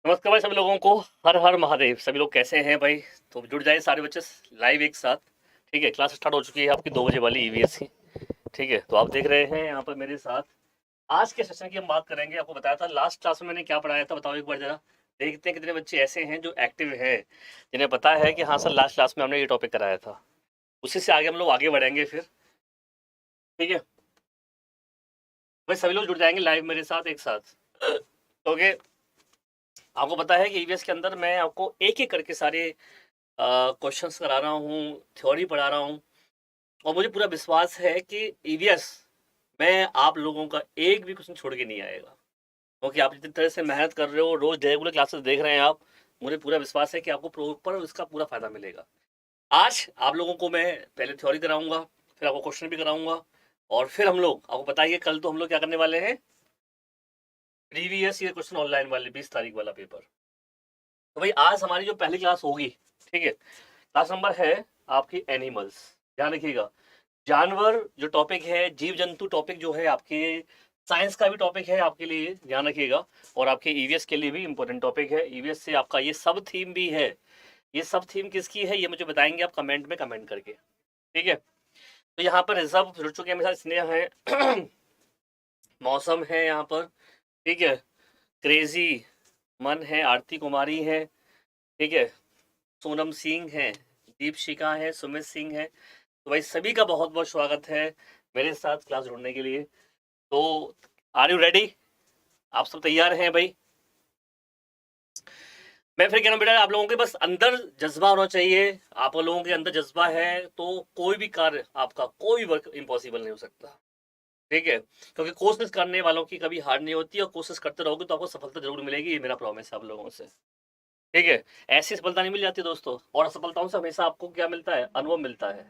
नमस्कार भाई सभी लोगों को। हर हर महादेव। सभी लोग कैसे हैं भाई? तो जुड़ जाए सारे बच्चे लाइव एक साथ। ठीक है, क्लास स्टार्ट हो चुकी है आपकी 2 बजे वाली ईवीएस की। ठीक है, तो आप देख रहे हैं यहाँ पर मेरे साथ। आज के सेशन की हम बात करेंगे। आपको बताया था लास्ट क्लास में मैंने क्या पढ़ाया था, बताओ एक बार जरा। देखते हैं कितने बच्चे ऐसे हैं जो एक्टिव हैं, जिन्हें पता है कि हाँ सर लास्ट क्लास में हमने ये टॉपिक कराया था। उसी से आगे हम लोग आगे बढ़ेंगे फिर। ठीक है भाई, सभी लोग जुड़ जाएंगे लाइव मेरे साथ एक साथ। ओके, आपको पता है कि ईवीएस के अंदर मैं आपको एक एक करके सारे क्वेश्चंस करा रहा हूँ, थ्योरी पढ़ा रहा हूँ। और मुझे पूरा विश्वास है कि ईवीएस में आप लोगों का एक भी क्वेश्चन छोड़ के नहीं आएगा, क्योंकि आप जितनी तरह से मेहनत कर रहे हो, रोज रेगुलर क्लासेस देख रहे हैं आप। मुझे पूरा विश्वास है कि आपको प्रॉपर इसका पूरा फायदा मिलेगा। आज आप लोगों को मैं पहले थ्योरी कराऊंगा, फिर आपको क्वेश्चन भी कराऊंगा, और फिर हम लोग आपको बताइए कल तो हम लोग क्या करने वाले हैं, प्रीवियस ईयर क्वेश्चन ऑनलाइन वाले 20 तारीख वाला पेपर। तो भाई आज हमारी जो पहली क्लास होगी, ठीक है, क्लास नंबर है आपकी एनिमल्स। ध्यान रखिएगा, जानवर जो टॉपिक है, जीव जंतु टॉपिक जो है आपके साइंस का भी टॉपिक है आपके लिए, ध्यान रखिएगा। और आपके ईवीएस के लिए भी इंपॉर्टेंट टॉपिक है। ईवीएस से आपका ये सब थीम भी है। ये सब थीम किसकी है ये मुझे बताएंगे आप कमेंट में कमेंट करके। ठीक है, तो यहाँ पर सब जुड़ चुके हैं मेरे साथ। स्नेह है मौसम है यहाँ पर, ठीक है, क्रेजी मन है, आरती कुमारी है, ठीक है, सोनम सिंह है, दीपशिका है, सुमित सिंह है। तो भाई सभी का बहुत बहुत स्वागत है मेरे साथ क्लास जुड़ने के लिए। तो आर यू रेडी? आप सब तैयार हैं भाई? मैं फिर कह रहा हूँ बेटा, आप लोगों के बस अंदर जज्बा होना चाहिए। आप लोगों के अंदर जज्बा है तो कोई भी कार्य आपका, कोई वर्क इम्पॉसिबल नहीं हो सकता। ठीक है, क्योंकि कोशिश करने वालों की कभी हार नहीं होती, और कोशिश करते रहोगे तो आपको सफलता जरूर मिलेगी। ये मेरा प्रॉमिस है आप लोगों से। ठीक है, ऐसी सफलता नहीं मिल जाती दोस्तों, और असफलताओं से हमेशा आपको क्या मिलता है? अनुभव मिलता है।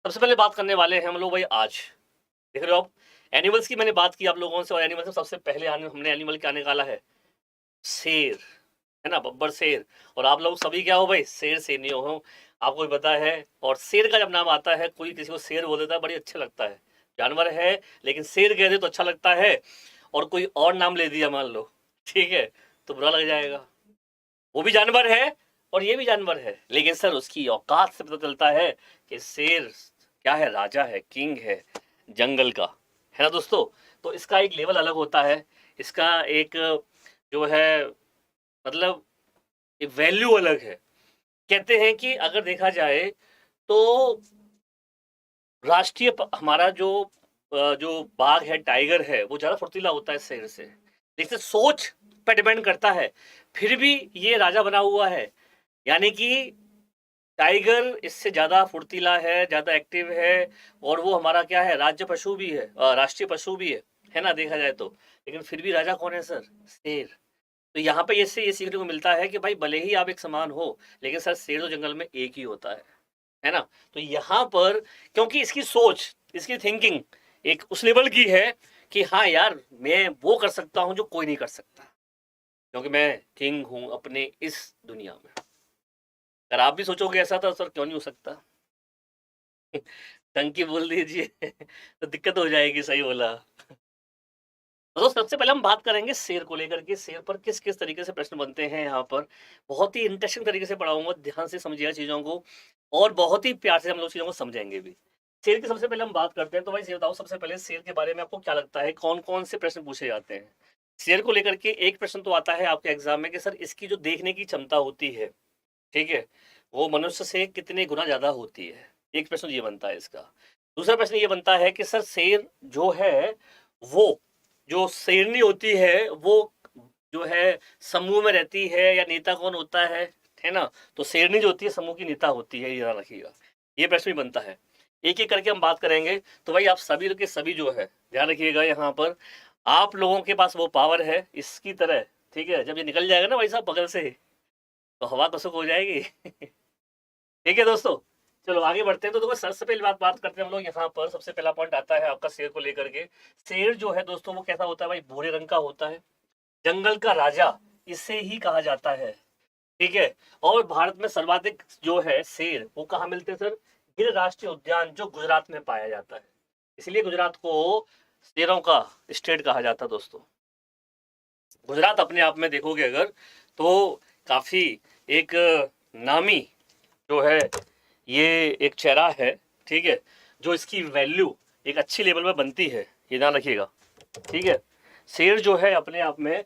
सबसे पहले बात करने वाले हैं हम लोग भाई आज, देख रहे हो आप, एनिमल्स की मैंने बात की आप लोगों से। और एनिमल्स में सबसे पहले हमने एनिमल क्या निकाला है? शेर, है ना, बब्बर शेर। और आप लोग सभी क्या हो भाई? शेर सेनियो हो, आपको भी पता है। और शेर का जब नाम आता है, कोई किसी को शेर बोल देता है, बड़ी अच्छा लगता है। जानवर है लेकिन शेर कह दे तो अच्छा लगता है। और कोई और नाम ले दिया मान लो, ठीक है, तो बुरा लग जाएगा। वो भी जानवर है और ये भी जानवर है, लेकिन सर उसकी औकात से पता चलता है कि शेर क्या है? राजा है, किंग है जंगल का, है ना दोस्तों। तो इसका एक लेवल अलग होता है, इसका एक जो है मतलब वैल्यू अलग है। कहते हैं कि अगर देखा जाए तो राष्ट्रीय हमारा जो बाघ है, टाइगर है, वो ज्यादा फुर्तीला होता है शेर से, लेकिन सोच पर डिपेंड करता है। फिर भी ये राजा बना हुआ है, यानी कि टाइगर इससे ज्यादा फुर्तीला है, ज्यादा एक्टिव है। और वो हमारा क्या है? राज्य पशु भी है, राष्ट्रीय पशु भी है ना, देखा जाए तो। लेकिन फिर भी राजा कौन है सर? शेर। तो यहाँ पे इससे ये सीखने को मिलता है कि भाई भले ही आप एक समान हो, लेकिन सर शेर तो जंगल में एक ही होता है ना। तो यहाँ पर क्योंकि इसकी सोच, इसकी थिंकिंग एक उस लेवल की है कि हाँ यार, मैं वो कर सकता हूँ जो कोई नहीं कर सकता, क्योंकि मैं किंग हूँ अपने इस दुनिया में। अगर आप भी सोचोगे ऐसा तो सर क्यों नहीं हो सकता? टंकी बोल दीजिए तो दिक्कत हो जाएगी, सही बोला। तो सबसे पहले हम बात करेंगे शेर को लेकर के। शेर पर किस किस तरीके से प्रश्न बनते हैं यहाँ पर, बहुत ही इंटरेस्टिंग तरीके से पढ़ाऊंगा, ध्यान से समझिएगा चीजों को, और बहुत ही प्यार से हम लोग चीजों को समझेंगे भी। शेर की सबसे पहले हम बात करते हैं। तो भाई शेर बताओ, सबसे पहले शेर के बारे में आपको क्या लगता है, कौन कौन से प्रश्न पूछे जाते हैं? शेर को लेकर के एक प्रश्न तो आता है आपके एग्जाम में कि सर इसकी जो देखने की क्षमता होती है, ठीक है, वो मनुष्य से कितने गुना ज्यादा होती है। एक प्रश्न ये बनता है इसका। दूसरा प्रश्न ये बनता है कि सर शेर जो है, वो जो शेरनी होती है, वो जो है समूह में रहती है या नेता कौन होता है ना। तो शेरनी जो होती है समूह की नेता होती है, ये ध्यान रखिएगा। ये प्रश्न भी बनता है, एक एक करके हम बात करेंगे। तो भाई आप सभी के सभी जो है ध्यान रखिएगा, यहाँ पर आप लोगों के पास वो पावर है इसकी तरह। ठीक है, जब ये निकल जाएगा ना भाई साहब बगल से, तो हवा कसक हो जाएगी ठीक है दोस्तों, चलो आगे बढ़ते हैं। तो देखो सबसे पहली बात करते हैं हम लोग यहाँ पर। सबसे पहला पॉइंट आता है आपका शेर को लेकर के। शेर जो है दोस्तों वो कैसा होता है भाई? भूरे रंग का होता है, जंगल का राजा इसे ही कहा जाता है। ठीक है, और भारत में सर्वाधिक जो है शेर वो कहाँ मिलते हैं सर? गिर राष्ट्रीय उद्यान जो गुजरात में पाया जाता है, इसलिए गुजरात को शेरों का स्टेट कहा जाता है दोस्तों। गुजरात अपने आप में देखोगे अगर, तो काफी एक नामी जो है ये एक चेहरा है, ठीक है, जो इसकी वैल्यू एक अच्छी लेवल में बनती है, ये ध्यान रखिएगा, ठीक है। शेर जो है अपने आप में,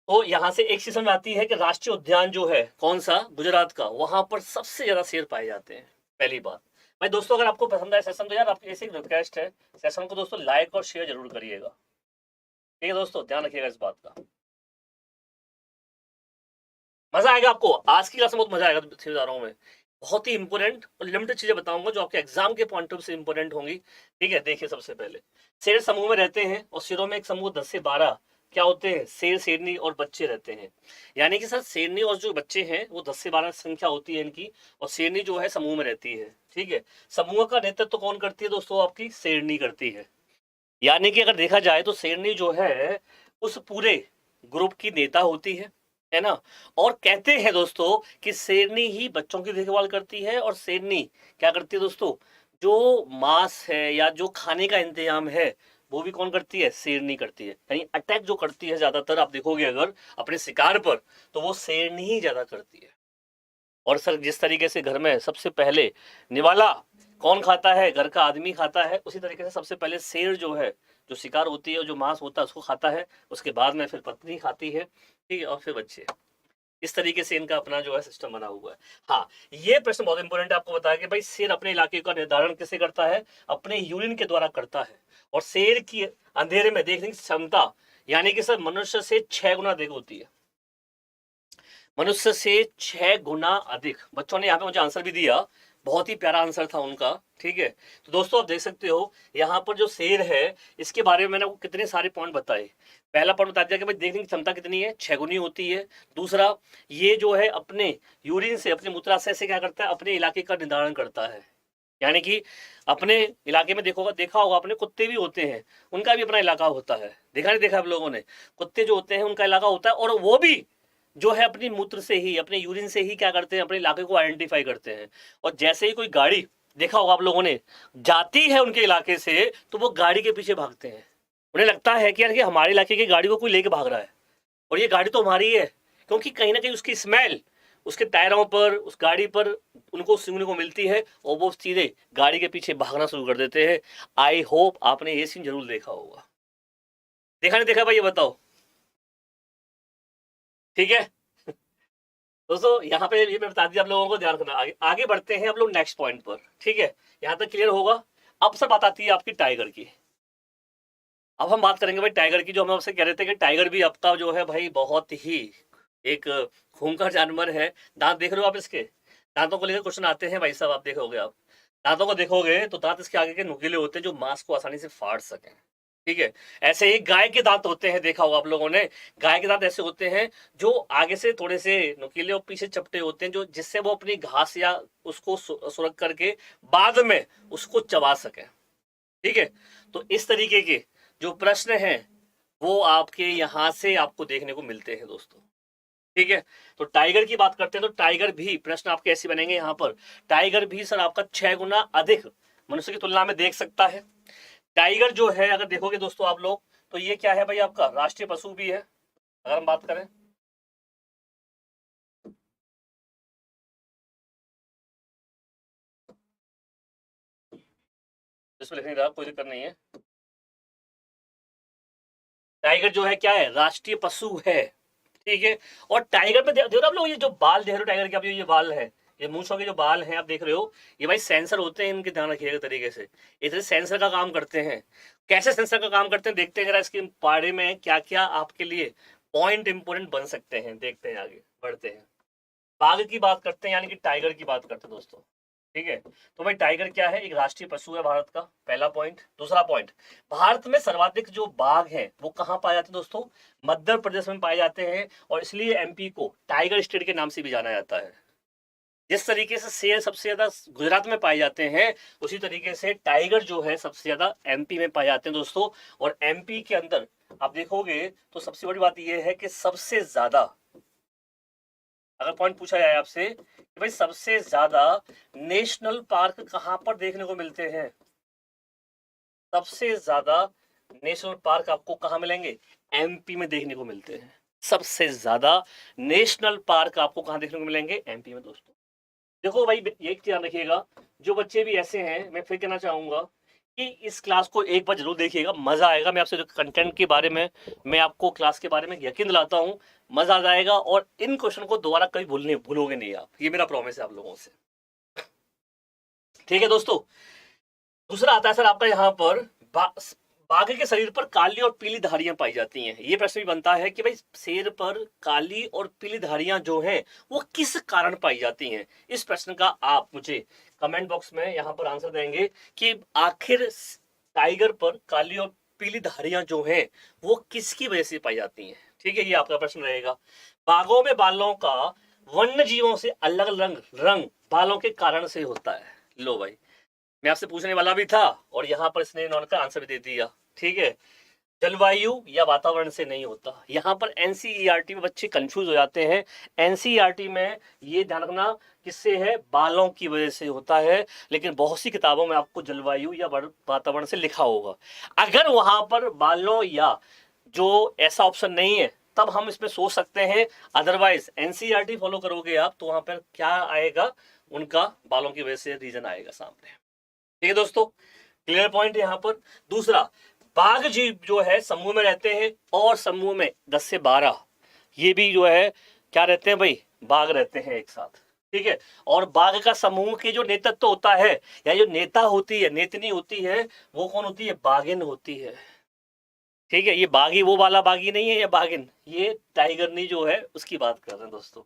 तो यहाँ से एक चीज समझ आती है कि राष्ट्रीय उद्यान जो है कौन सा, गुजरात का, वहां पर सबसे ज्यादा शेर पाए जाते हैं, पहली बात। भाई दोस्तों, अगर आपको पसंद आए सेशन तो यार आपकी ऐसी रिक्वेस्ट है, सेशन को दोस्तों लाइक और शेयर जरूर करिएगा, ठीक है दोस्तों, ध्यान रखिएगा इस बात का। मजा आएगा आपको, आज की क्लास में बहुत मजा आएगा, बता रहा हूँ मैं, बहुत ही इंपॉर्टेंट और लिमिटेड चीजें बताऊंगा जो आपके एग्जाम के पॉइंट ऑफ से इंपॉर्टेंट होंगी, ठीक है। देखिए सबसे पहले, शेर समूह में रहते हैं और शेरों में एक समूह 10 से 12 क्या होते हैं, शेर, शेरनी और बच्चे रहते हैं। यानी कि सर शेरनी और जो बच्चे हैं वो 10 से 12 संख्या होती है इनकी, और शेरनी जो है समूह में रहती है, ठीक है। समूह का नेतृत्व तो कौन करती है दोस्तों, आपकी शेरनी करती है। यानी कि अगर देखा जाए तो शेरनी जो है उस पूरे ग्रुप की नेता होती है ना। और कहते हैं दोस्तों कि शेरनी ही बच्चों की देखभाल करती है, और शेरनी क्या करती है दोस्तों, जो मांस है या जो खाने का इंतजाम है वो भी कौन करती है, शेरनी करती है। यानी अटैक जो करती है ज्यादातर आप देखोगे अगर अपने शिकार पर, तो वो शेरनी ही ज्यादा करती है। और सर जिस तरीके से घर में सबसे पहले निवाला कौन खाता है, घर का आदमी खाता है, उसी तरीके से सबसे पहले शेर जो है, जो शिकार होती है, जो मांस होता है उसको खाता है, उसके बाद में फिर पत्नी खाती है, ठीक है, और फिर बच्चे। इस तरीके से इनका अपना जो है सिस्टम बना हुआ है। हाँ, ये प्रश्न बहुत इंपॉर्टेंट है, आपको बताया कि भाई शेर अपने इलाके का निर्धारण कैसे करता है, अपने यूरिन के द्वारा करता है। और शेर की अंधेरे में देखने की क्षमता यानी कि सर मनुष्य से 6 गुना अधिक होती है, मनुष्य से 6 गुना अधिक। बच्चों ने यहाँ पे मुझे आंसर भी दिया, बहुत ही प्यारा आंसर था उनका, ठीक है। तो दोस्तों आप देख सकते हो यहाँ पर जो शेर है इसके बारे में मैंने आपको कितने सारे पॉइंट बताए। पहला पॉइंट बता दिया कि भाई देखने की क्षमता कितनी है, 6 गुनी होती है। दूसरा, ये जो है अपने यूरिन से, अपने मूत्राशय से क्या करता है, अपने इलाके का निर्धारण करता है। यानी कि अपने इलाके में देखा होगा अपने, कुत्ते भी होते हैं, उनका भी अपना इलाका होता है, देखा नहीं देखा आप लोगों ने, कुत्ते जो होते हैं उनका इलाका होता है, और वो भी जो है अपनी मूत्र से ही, अपने यूरिन से ही क्या करते हैं, अपने इलाके को आइडेंटिफाई करते हैं। और जैसे ही कोई गाड़ी, देखा होगा आप लोगों ने, जाती है उनके इलाके से, तो वो गाड़ी के पीछे भागते हैं। उन्हें लगता है कि यार कि हमारे इलाके की गाड़ी को कोई लेके भाग रहा है, और ये गाड़ी तो हमारी है, क्योंकि कहीं ना कहीं उसकी स्मेल उसके टायरों पर, उस गाड़ी पर उनको सूंघने को मिलती है, और वो सीधे गाड़ी के पीछे भागना शुरू कर देते हैं। आई होप आपने ये सीन जरूर देखा होगा, देखा नहीं देखा भाई ये बताओ, ठीक है। दोस्तों यहाँ पे ये मैं बता दिया आप लोगों को, ध्यान रखना। आगे आगे बढ़ते हैं हम लोग नेक्स्ट पॉइंट पर, ठीक है, यहाँ तक क्लियर होगा। अब सर बात आती है आपकी टाइगर की। अब हम बात करेंगे भाई टाइगर की, जो हम आपसे कह रहे थे कि टाइगर भी आपका जो है भाई बहुत ही एक खूंखार जानवर है। दांत देख रहे हो आप इसके, दांतों को लेकर क्वेश्चन आते हैं भाई साहब, आप देखोगे, आप दांतों को देखोगे तो दांत इसके आगे के नुकीले होते हैं जो मांस को आसानी से फाड़ सकें, ठीक है। ऐसे ही गाय के दांत होते हैं, देखा होगा आप लोगों ने, गाय के दांत ऐसे होते हैं जो आगे से थोड़े से नुकीले और पीछे चपटे होते हैं, जो जिससे वो अपनी घास या उसको सुरख करके बाद में उसको चबा सके, ठीक है। तो इस तरीके के जो प्रश्न हैं वो आपके यहां से आपको देखने को मिलते हैं दोस्तों, ठीक है। तो टाइगर की बात करते हैं, तो टाइगर भी प्रश्न आपके ऐसे बनेंगे यहाँ पर, टाइगर भी सर आपका 6 गुना अधिक मनुष्य की तुलना में देख सकता है। टाइगर जो है अगर देखोगे दोस्तों आप लोग, तो ये क्या है भाई, आपका राष्ट्रीय पशु भी है। अगर हम बात करें, इसमें लिखने का कोई दिक्कत नहीं है। टाइगर जो है क्या है, राष्ट्रीय पशु है, ठीक है। और टाइगर पे देखो आप लोग, ये जो बाल देख रहे हो टाइगर के, आप ये बाल है, ये मूंछों के जो बाल हैं आप देख रहे हो, ये भाई सेंसर होते हैं, इनके ध्यान रखिएगा तरीके से, इतने सेंसर का काम करते हैं। कैसे सेंसर का काम करते हैं देखते हैं जरा, इसके बारे में क्या क्या आपके लिए पॉइंट इंपोर्टेंट बन सकते हैं, देखते हैं, आगे बढ़ते हैं। बाघ की बात करते हैं, यानी कि टाइगर की बात करते हैं दोस्तों, ठीक है। तो भाई टाइगर क्या है, एक राष्ट्रीय पशु है भारत का, पहला पॉइंट। दूसरा पॉइंट, भारत में सर्वाधिक जो बाघ हैं वो कहाँ पाए जाते हैं दोस्तों, मध्य प्रदेश में पाए जाते हैं, और इसलिए एमपी को टाइगर स्टेट के नाम से भी जाना जाता है। जिस तरीके से शेर सबसे ज्यादा गुजरात में पाए जाते हैं, उसी तरीके से टाइगर जो है सबसे ज्यादा एमपी में पाए जाते हैं दोस्तों। और एमपी के अंदर आप देखोगे तो सबसे बड़ी बात यह है कि सबसे ज्यादा, अगर पॉइंट पूछा जाए आपसे कि भाई सबसे ज्यादा नेशनल पार्क कहां पर देखने को मिलते हैं, सबसे ज्यादा नेशनल पार्क आपको कहां मिलेंगे, एमपी में देखने को मिलते हैं। सबसे ज्यादा नेशनल पार्क आपको कहां देखने को मिलेंगे? एमपी में दोस्तों। देखो भाई, ये ध्यान रखिएगा, जो बच्चे भी ऐसे हैं, मैं फिर कहना चाहूंगा कि इस क्लास को एक बार जरूर देखिएगा, मजा आएगा। मैं आपसे जो कंटेंट के बारे में, मैं आपको क्लास के बारे में यकीन दिलाता हूँ, मजा आ जाएगा। और इन क्वेश्चन को दोबारा कभी भूलोगे नहीं आप, ये मेरा प्रॉमिस है आप लोगों से। ठीक है दोस्तों। दूसरा आता है सर आपका यहाँ पर बाघ के शरीर पर काली और पीली धारियां पाई जाती हैं। ये प्रश्न भी बनता है कि भाई शेर पर काली और पीली धारियां जो हैं वो किस कारण पाई जाती हैं। इस प्रश्न का आप मुझे कमेंट बॉक्स में यहाँ पर आंसर देंगे कि आखिर टाइगर पर काली और पीली धारियां जो हैं वो किसकी वजह से पाई जाती हैं। ठीक है, ये आपका प्रश्न रहेगा। बाघों में बालों का वन्य जीवों से अलग रंग बालों के कारण से होता है। लो भाई, मैं आपसे पूछने वाला भी था और यहाँ पर इसने इन्होंने का आंसर भी दे दिया। ठीक है, जलवायु या वातावरण से नहीं होता। यहाँ पर एनसीईआरटी में बच्चे कंफ्यूज हो जाते हैं। एनसीईआरटी में ये ध्यान रखना किससे है? बालों की वजह से होता है। लेकिन बहुत सी किताबों में आपको जलवायु या वातावरण से लिखा होगा। अगर वहां पर बालों या जो ऐसा ऑप्शन नहीं है तब हम इसमें सोच सकते हैं। अदरवाइज एनसीईआरटी फॉलो करोगे आप तो वहां पर क्या आएगा? उनका बालों की वजह से रीजन आएगा सामने। ठीक है दोस्तों, क्लियर पॉइंट यहाँ पर। दूसरा, बाघ जीव जो है समूह में रहते हैं और समूह में 10 से 12 ये भी जो है क्या रहते हैं भाई? बाघ रहते हैं एक साथ। ठीक है, और बाघ का समूह के जो नेतृत्व होता है या जो नेता होती है, नेतनी होती है, वो कौन होती है? बाघिन होती है। ठीक है, ये बागी वो वाला बागी नहीं है, ये बाघिन, ये टाइगरनी जो है उसकी बात कर रहे हैं दोस्तों।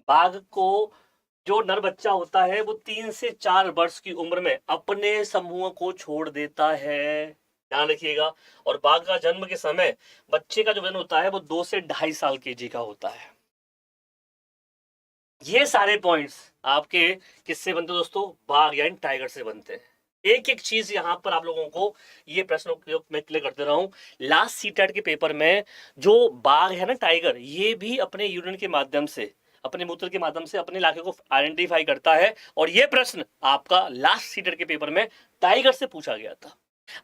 बाघ को जो नर बच्चा होता है वो 3 से 4 वर्ष की उम्र में अपने समूह को छोड़ देता है, ध्यान रखिएगा। और बाघ का जन्म के समय बच्चे का जो वजन होता है वो 2 से 2.5 साल केजी का होता है। ये सारे पॉइंट्स आपके किससे बनते दोस्तों? बाघ यानी टाइगर से बनते हैं। एक एक चीज यहां पर आप लोगों को ये प्रश्न मैं क्लियर करते रहा हूं। लास्ट सीटेट के पेपर में जो बाघ है ना, टाइगर, ये भी अपने यूरिन के माध्यम से, अपने मूत्र के माध्यम से अपने इलाके को आइडेंटिफाई करता है। और ये प्रश्न आपका लास्ट सीटेट के पेपर में टाइगर से पूछा गया था।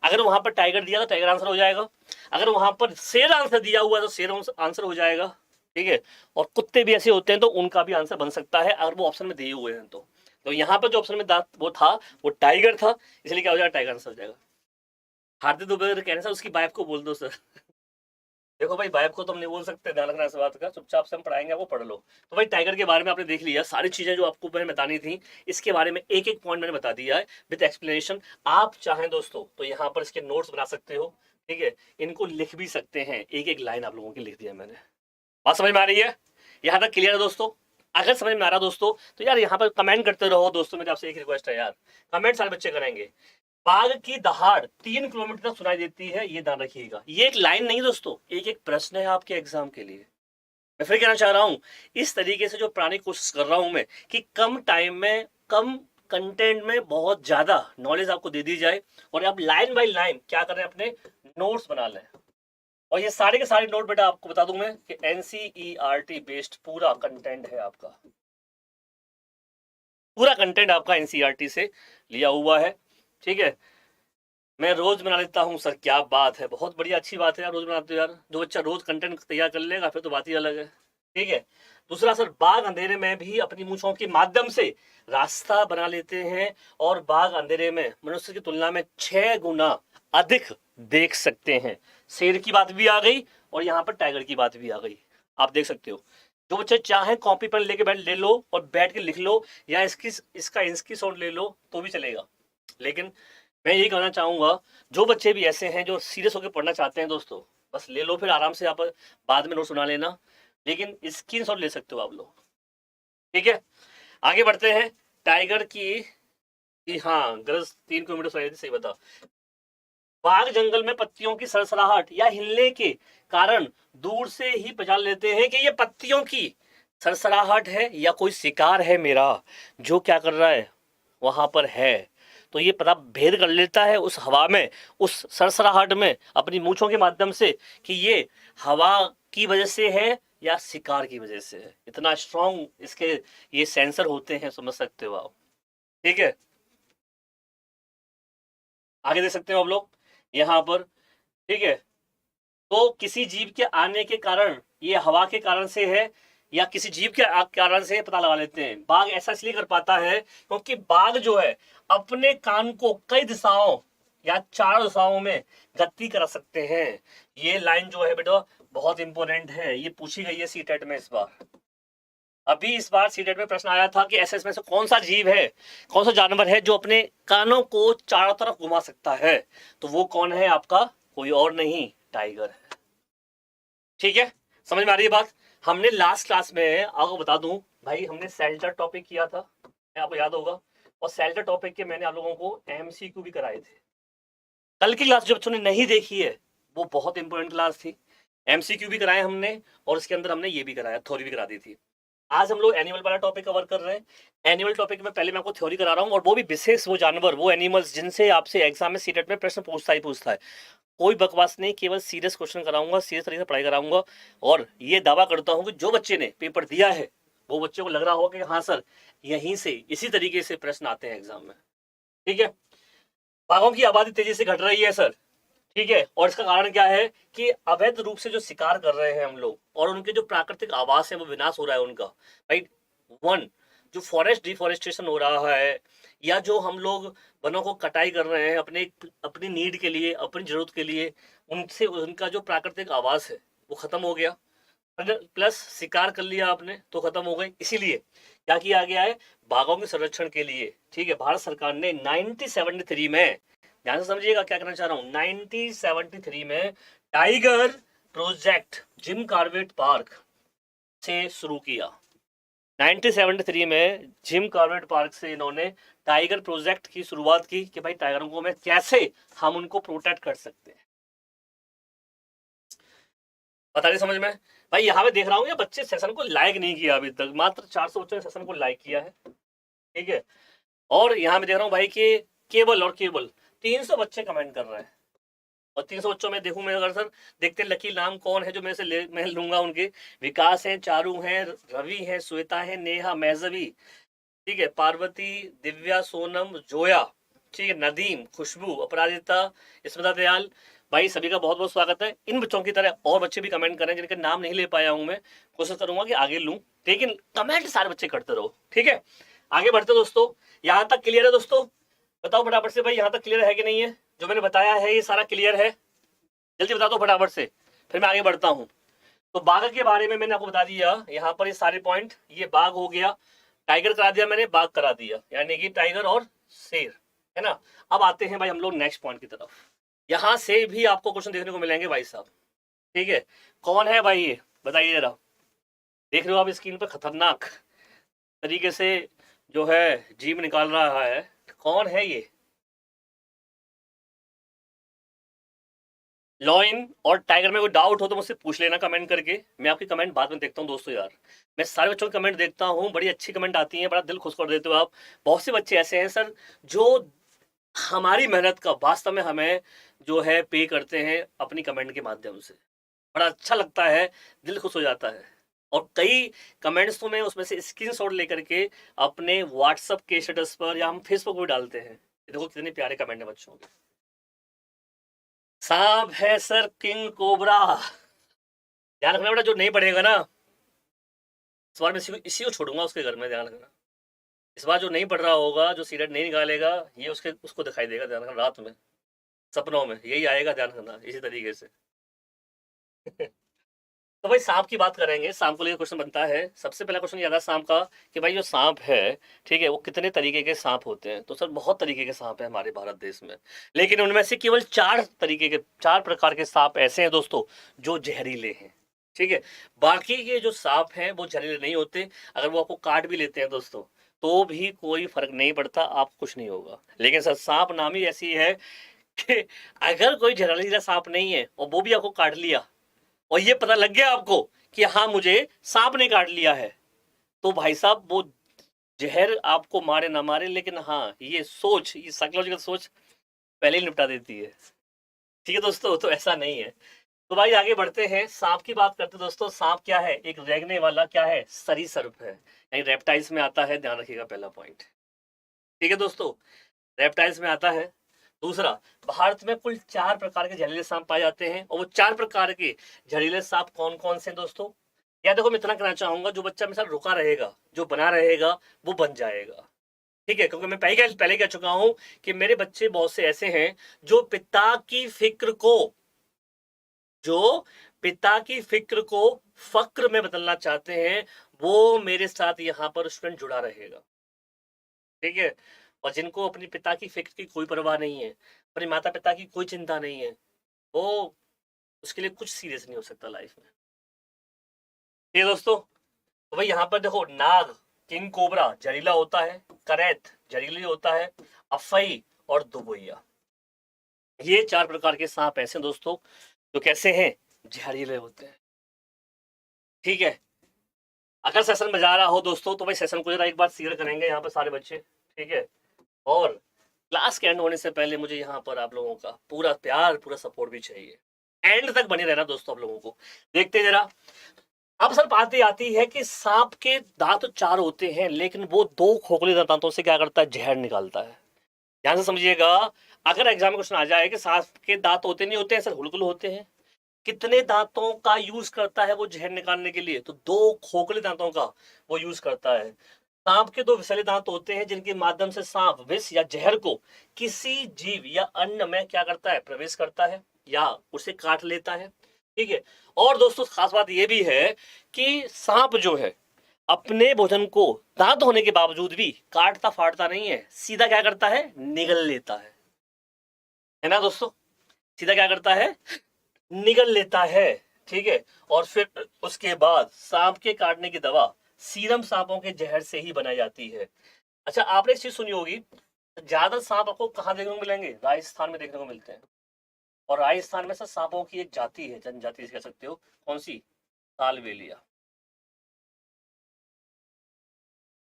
अगर वहां पर टाइगर दिया तो टाइगर आंसर हो जाएगा, अगर वहां पर शेर आंसर दिया हुआ तो शेर आंसर हो जाएगा। ठीक है, और कुत्ते भी ऐसे होते हैं तो उनका भी आंसर बन सकता है अगर वो ऑप्शन में दिए हुए हैं तो यहाँ पर जो ऑप्शन में वो था वो टाइगर था, इसलिए क्या हो जाएगा? टाइगर आंसर हो जाएगा। हार्दिक दुबे कहने सर उसकी वाइफ को बोल दो सर। देखो भाई, वाइफ को तो हम नहीं बोल सकते, ध्यान रखना इस बात का। चुपचाप से हम पढ़ाएंगे, वो पढ़ लो। तो भाई टाइगर के बारे में आपने देख लिया, सारी चीजें जो आपको मैंने बतानी थी इसके बारे में एक एक पॉइंट मैंने बता दिया है विद एक्सप्लेनेशन। आप चाहें दोस्तों तो यहाँ पर इसके नोट्स बना सकते हो। ठीक है, इनको लिख भी सकते हैं, एक एक लाइन आप लोगों की लिख दिया मैंने। बात समझ में आ रही है? यहाँ तक क्लियर है दोस्तों? अगर समझ में आ रहा दोस्तों तो यार यहाँ पर कमेंट करते रहो दोस्तों। मेरे आपसे एक रिक्वेस्ट है यार, कमेंट सारे बच्चे करेंगे। बाघ की दहाड़ 3 किलोमीटर तक सुनाई देती है, ये ध्यान रखिएगा। ये एक लाइन नहीं दोस्तों, एक एक प्रश्न है आपके एग्जाम के लिए। मैं फिर कहना चाह रहा हूं, इस तरीके से जो प्राणी कोशिश कर रहा हूं मैं कि कम टाइम में कम कंटेंट में बहुत ज्यादा नॉलेज आपको दे दी जाए और आप लाइन बाय लाइन क्या करें? अपने नोट्स बना लें। और ये सारे के सारे नोट बेटा आपको बता दूं मैं कि एनसीईआरटी बेस्ड पूरा कंटेंट है आपका, पूरा कंटेंट आपका एनसीईआरटी से लिया हुआ है। ठीक है, मैं रोज बना लेता हूँ सर, क्या बात है, बहुत बढ़िया, अच्छी बात है यार, रोज बनाते हो यार। जो बच्चा रोज कंटेंट तैयार कर लेगा फिर तो बात ही अलग है। ठीक है, दूसरा सर, बाघ अंधेरे में भी अपनी मूंछों के माध्यम से रास्ता बना लेते हैं और बाघ अंधेरे में मनुष्य की तुलना में 6 गुना अधिक देख सकते हैं। शेर की बात भी आ गई और यहाँ पर टाइगर की बात भी आ गई, आप देख सकते हो। जो बच्चे चाहे कॉपी पेन लेके बैठ ले लो और बैठ के लिख लो या इसका इंस्की शॉट ले लो तो भी चलेगा। लेकिन मैं यही कहना चाहूंगा, जो बच्चे भी ऐसे हैं जो सीरियस होकर पढ़ना चाहते हैं दोस्तों, बस ले लो, फिर आराम से आप बाद में नोट सुना लेना, लेकिन स्क्रीन शॉट ले सकते हो आप लोग। ठीक है, आगे बढ़ते हैं। टाइगर की हाँ गरज 3 किलोमीटर सही बता। बाघ जंगल में पत्तियों की सरसराहट या हिलने के कारण दूर से ही पहचान लेते हैं कि ये पत्तियों की सरसराहट है या कोई शिकार है मेरा जो क्या कर रहा है वहां पर है। तो ये पता भेद कर लेता है उस हवा में, उस सरसराहट में अपनी मूंछों के माध्यम से कि ये हवा की वजह से है या शिकार की वजह से है। इतना स्ट्रॉन्ग इसके ये सेंसर होते हैं, समझ सकते हो आप। ठीक है, आगे देख सकते हो आप लोग यहाँ पर। ठीक है, तो किसी जीव के आने के कारण, ये हवा के कारण से है या किसी जीव के कारण से पता लगा लेते हैं। बाघ ऐसा इसलिए कर पाता है क्योंकि बाघ जो है अपने कान को कई दिशाओं या 4 दिशाओं में गति करा सकते हैं। ये लाइन जो है बेटा बहुत इंपॉर्टेंट है, ये पूछी गई है सीटेट में इस बार। अभी इस बार सीटेट में प्रश्न आया था कि एसएस में से कौन सा जीव है, कौन सा जानवर है जो अपने कानों को चारों तरफ घुमा सकता है। तो वो कौन है आपका, कोई और नहीं, टाइगर है। ठीक है, समझ में आ रही है बात। हमने लास्ट क्लास में आपको बता दूं भाई, हमने सेल्टर टॉपिक किया था, आपको याद होगा, और सेल्टर टॉपिक के मैंने आप लोगों को एमसीक्यू भी कराए थे। कल की क्लास जो बच्चों ने नहीं देखी है वो बहुत इंपॉर्टेंट क्लास थी, एमसीक्यू भी कराए हमने और उसके अंदर हमने ये भी कराया, थ्योरी भी करा दी थी। आज हम लोग एनिमल वाला टॉपिक कवर कर रहे हैं। एनिमल टॉपिक में पहले मैं आपको थ्योरी करा रहा हूँ, और वो भी विशेष वो जानवर, वो एनिमल्स जिनसे आपसे एग्जाम में सीटेट में प्रश्न पूछता है। कोई बकवास नहीं, केवल सीरियस क्वेश्चन कराऊंगा, सीरियस तरीके से पढ़ाई कराऊंगा। और ये दावा करता हूँ कि जो बच्चे ने पेपर दिया है वो बच्चे को लग रहा होगा कि हाँ सर यहीं से इसी तरीके से प्रश्न आते हैं एग्जाम में। ठीक है, बाघों की आबादी तेजी से घट रही है सर, ठीक है, और इसका कारण क्या है कि अवैध रूप से जो शिकार कर रहे हैं हम लोग, और उनके जो प्राकृतिक आवास है वो विनाश हो रहा है उनका। राइट, वन, जो फॉरेस्ट डिफॉरेस्टेशन हो रहा है, या जो हम लोग वनों को कटाई कर रहे हैं अपने अपनी नीड के लिए, अपनी जरूरत के लिए, उनसे उनका जो प्राकृतिक आवास है वो खत्म हो गया, प्लस शिकार कर लिया आपने तो खत्म हो गए। इसीलिए क्या किया गया है, बाघों के संरक्षण के लिए, ठीक है, भारत सरकार ने 1973 में, ध्यान से समझिएगा क्या करना चाह रहा हूं, 1973 में tiger project Jim Corbett park से शुरू किया। 1973 में जिम कॉर्बेट पार्क से इन्होंने टाइगर प्रोजेक्ट की शुरुआत की कि भाई टाइगरों को में कैसे हम उनको प्रोटेक्ट कर सकते हैं। बता रही समझ में भाई। यहाँ पे देख रहा हूँ ये बच्चे सेशन को लाइक नहीं किया अभी तक, मात्र 400 बच्चों ने सेशन को लाइक किया है, ठीक है। और यहाँ पे देख रहा हूँ भाई कि केवल 300 बच्चे कमेंट कर रहे हैं, और 300 बच्चों में देखूं मैं, अगर सर देखते लकी नाम कौन है जो मेरे से मैं लूंगा उनके, विकास है, चारू है, रवि है, श्वेता है, नेहा, महजवी, ठीक है, पार्वती, दिव्या, सोनम, जोया, ठीक है, नदीम, खुशबू, अपराजिता, स्मिता दयाल, भाई सभी का बहुत बहुत स्वागत है। इन बच्चों की तरह और बच्चे भी कमेंट करें जिनके नाम नहीं ले पाया हूं मैं, कोशिश करूंगा कि आगे लूं, लेकिन कमेंट सारे बच्चे करते रहो, ठीक है। आगे बढ़ते दोस्तों, यहां तक क्लियर है दोस्तों? बताओ फटाफट से भाई, यहां तक क्लियर है कि नहीं है? जो मैंने बताया है ये सारा क्लियर है? जल्दी बता दो फटाफट से, फिर मैं आगे बढ़ता हूँ। तो बाघ के बारे में मैंने आपको बता दिया, यहाँ पर ये सारे पॉइंट, ये बाघ हो गया, टाइगर करा दिया मैंने, बाघ करा दिया, यानी कि टाइगर और शेर, है ना। अब आते हैं भाई हम लोग नेक्स्ट पॉइंट की तरफ। यहाँ से भी आपको क्वेश्चन देखने को मिलेंगे भाई साहब, ठीक है। कौन है भाई ये, बताइए जरा। देख रहे हो आप स्क्रीन पर, खतरनाक तरीके से जो है जीव निकाल रहा है, कौन है ये? लॉइन और टाइगर में कोई डाउट हो तो मुझसे पूछ लेना कमेंट करके, मैं आपकी कमेंट बाद में देखता हूँ दोस्तों। यार मैं सारे बच्चों की कमेंट देखता हूँ, बड़ी अच्छी कमेंट आती है, बड़ा दिल खुश कर देते हो आप। बहुत से बच्चे ऐसे हैं सर जो हमारी मेहनत का वास्तव में हमें जो है पे करते हैं अपनी कमेंट के माध्यम से, बड़ा अच्छा लगता है, दिल खुश हो जाता है। और कई कमेंट्स तो मैं उसमें से स्क्रीनशॉट लेकर के अपने व्हाट्सएप के स्टेटस पर या हम फेसबुक पर डालते हैं। देखो कितने प्यारे कमेंट है बच्चों के। सांप है सर किंग कोबरा, ध्यान रखना बेटा, जो नहीं पढ़ेगा ना इस बार मैं इसी को छोड़ूंगा उसके घर में, ध्यान रखना। इस बार जो नहीं पढ़ रहा होगा, जो सिगरेट नहीं निकालेगा, ये उसको दिखाई देगा, ध्यान रखना, रात में सपनों में यही आएगा, ध्यान रखना इसी तरीके से। तो भाई सांप की बात करेंगे, सांप को लेकर क्वेश्चन बनता है। सबसे पहला क्वेश्चन याद है सांप का कि भाई जो सांप है, ठीक है, वो कितने तरीके के सांप होते हैं? तो सर बहुत तरीके के सांप है हमारे भारत देश में, लेकिन उनमें से केवल 4 प्रकार के सांप ऐसे हैं दोस्तों जो जहरीले हैं, ठीक है। बाकी के जो सांप हैं वो जहरीले नहीं होते, अगर वो आपको काट भी लेते हैं दोस्तों तो भी कोई फर्क नहीं पड़ता, आपको कुछ नहीं होगा। लेकिन सर सांप नाम ही ऐसी है कि अगर कोई जहरीला सांप नहीं है और वो भी आपको काट लिया और ये पता लग गया आपको कि हाँ मुझे सांप ने काट लिया है, तो भाई साहब वो जहर आपको मारे ना मारे, लेकिन हाँ ये सोच, ये साइकोलॉजिकल सोच पहले ही निपटा देती है, ठीक है दोस्तों। तो ऐसा नहीं है। तो भाई आगे बढ़ते हैं, सांप की बात करते हैं दोस्तों। सांप क्या है? एक रेंगने वाला क्या है? सरीसृप है, यानी रेप्टाइल्स में आता है, ध्यान रखिएगा पहला पॉइंट, ठीक है दोस्तों, रेप्टाइल्स में आता है। दूसरा, भारत में कुल 4 प्रकार के जहरीले सांप पाए जाते हैं, और वो 4 प्रकार के जहरीले सांप कौन कौन से हैं दोस्तों? या देखो मैं इतना कहना चाहूंगा, जो बच्चा मेरे साथ रुका रहेगा, जो बना रहेगा, वो बन जाएगा। ठीक है, क्योंकि मैं पहले कह चुका हूं कि मेरे बच्चे बहुत से ऐसे हैं जो पिता की फिक्र को फक्र में बदलना चाहते हैं, वो मेरे साथ यहाँ पर स्टूडेंट जुड़ा रहेगा। ठीक है, और जिनको अपने पिता की फिक्र की कोई परवाह नहीं है, अपने माता पिता की कोई चिंता नहीं है, वो उसके लिए कुछ सीरियस नहीं हो सकता लाइफ में। ठीक है दोस्तों, तो भाई यहाँ पर देखो, नाग, किंग कोबरा जहरीला होता है, करैत जहरीली होता है, अफई और दुबैया, ये 4 प्रकार के सांप ऐसे दोस्तों जो कैसे हैं, जहरीले होते हैं। ठीक है, अगर सेशन में जा रहा हो दोस्तों तो भाई सेशन को जरा एक बार शेयर करेंगे यहाँ पर सारे बच्चे। ठीक है, और क्लास के एंड होने से पहले मुझे यहाँ पर आप लोगों का पूरा प्यार, पूरा सपोर्ट भी चाहिए। एंड तक बने रहना दोस्तों आप लोगों को। देखते हैं जरा, अब सर बात आती है कि सांप के दांत 4 होते हैं, लेकिन वो 2 खोखले दांतों से क्या करता है, जहर निकालता है। ध्यान से समझिएगा, अगर एग्जाम में क्वेश्चन आ जाए कि सांप के दांत होते नहीं होते हैं सर, बिल्कुल होते हैं। कितने दांतों का यूज करता है वो जहर निकालने के लिए? तो 2 खोखले दांतों का वो यूज करता है। सांप के 2 विषैले दांत होते हैं, जिनके माध्यम से सांप विष या जहर को किसी जीव या अन्न में क्या करता है, प्रवेश करता है या उसे काट लेता है। ठीक है, और दोस्तों खास बात यह भी है कि सांप जो है अपने भोजन को दांत होने के बावजूद भी काटता फाड़ता नहीं है, सीधा क्या करता है, निगल लेता है ना दोस्तों? सीधा क्या करता है, निगल लेता है। ठीक है, और फिर उसके बाद सांप के काटने की दवा सीरम सांपों के जहर से ही बनाई जाती है। अच्छा, आपने एक चीज सुनी होगी, ज्यादा सांप आपको कहाँ देखने को मिलेंगे, राजस्थान में देखने को मिलते हैं। और राजस्थान में सर सांपों की एक जाति है, जनजाति कह सकते हो, कौन सी, कालबेलिया,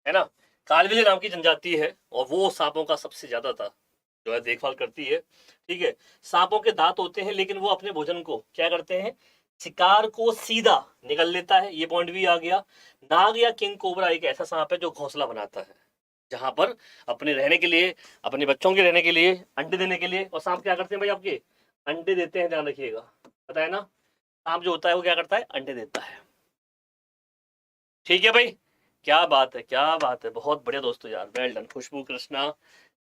है ना। कालबेलिया नाम की जनजाति है, और वो सांपों का सबसे ज्यादा था जो है देखभाल करती है। ठीक है, सांपों के दांत होते हैं, लेकिन वो अपने भोजन को क्या करते हैं, शिकार को सीधा निगल लेता है, ये पॉइंट भी आ गया। नाग या किंग कोबरा एक ऐसा सांप है जो घोंसला बनाता है, जहां पर अपने रहने के लिए, अपने बच्चों के रहने के लिए, अंडे देने के लिए। और सांप क्या करते हैं भाई, आपके अंडे देते हैं, ध्यान रखिएगा, पता है ना, सांप जो होता है वो क्या करता है, अंडे देता है। ठीक है भाई, क्या बात है, क्या बात है, बहुत बढ़िया दोस्तों यार, वेल डन। खुशबू, कृष्णा,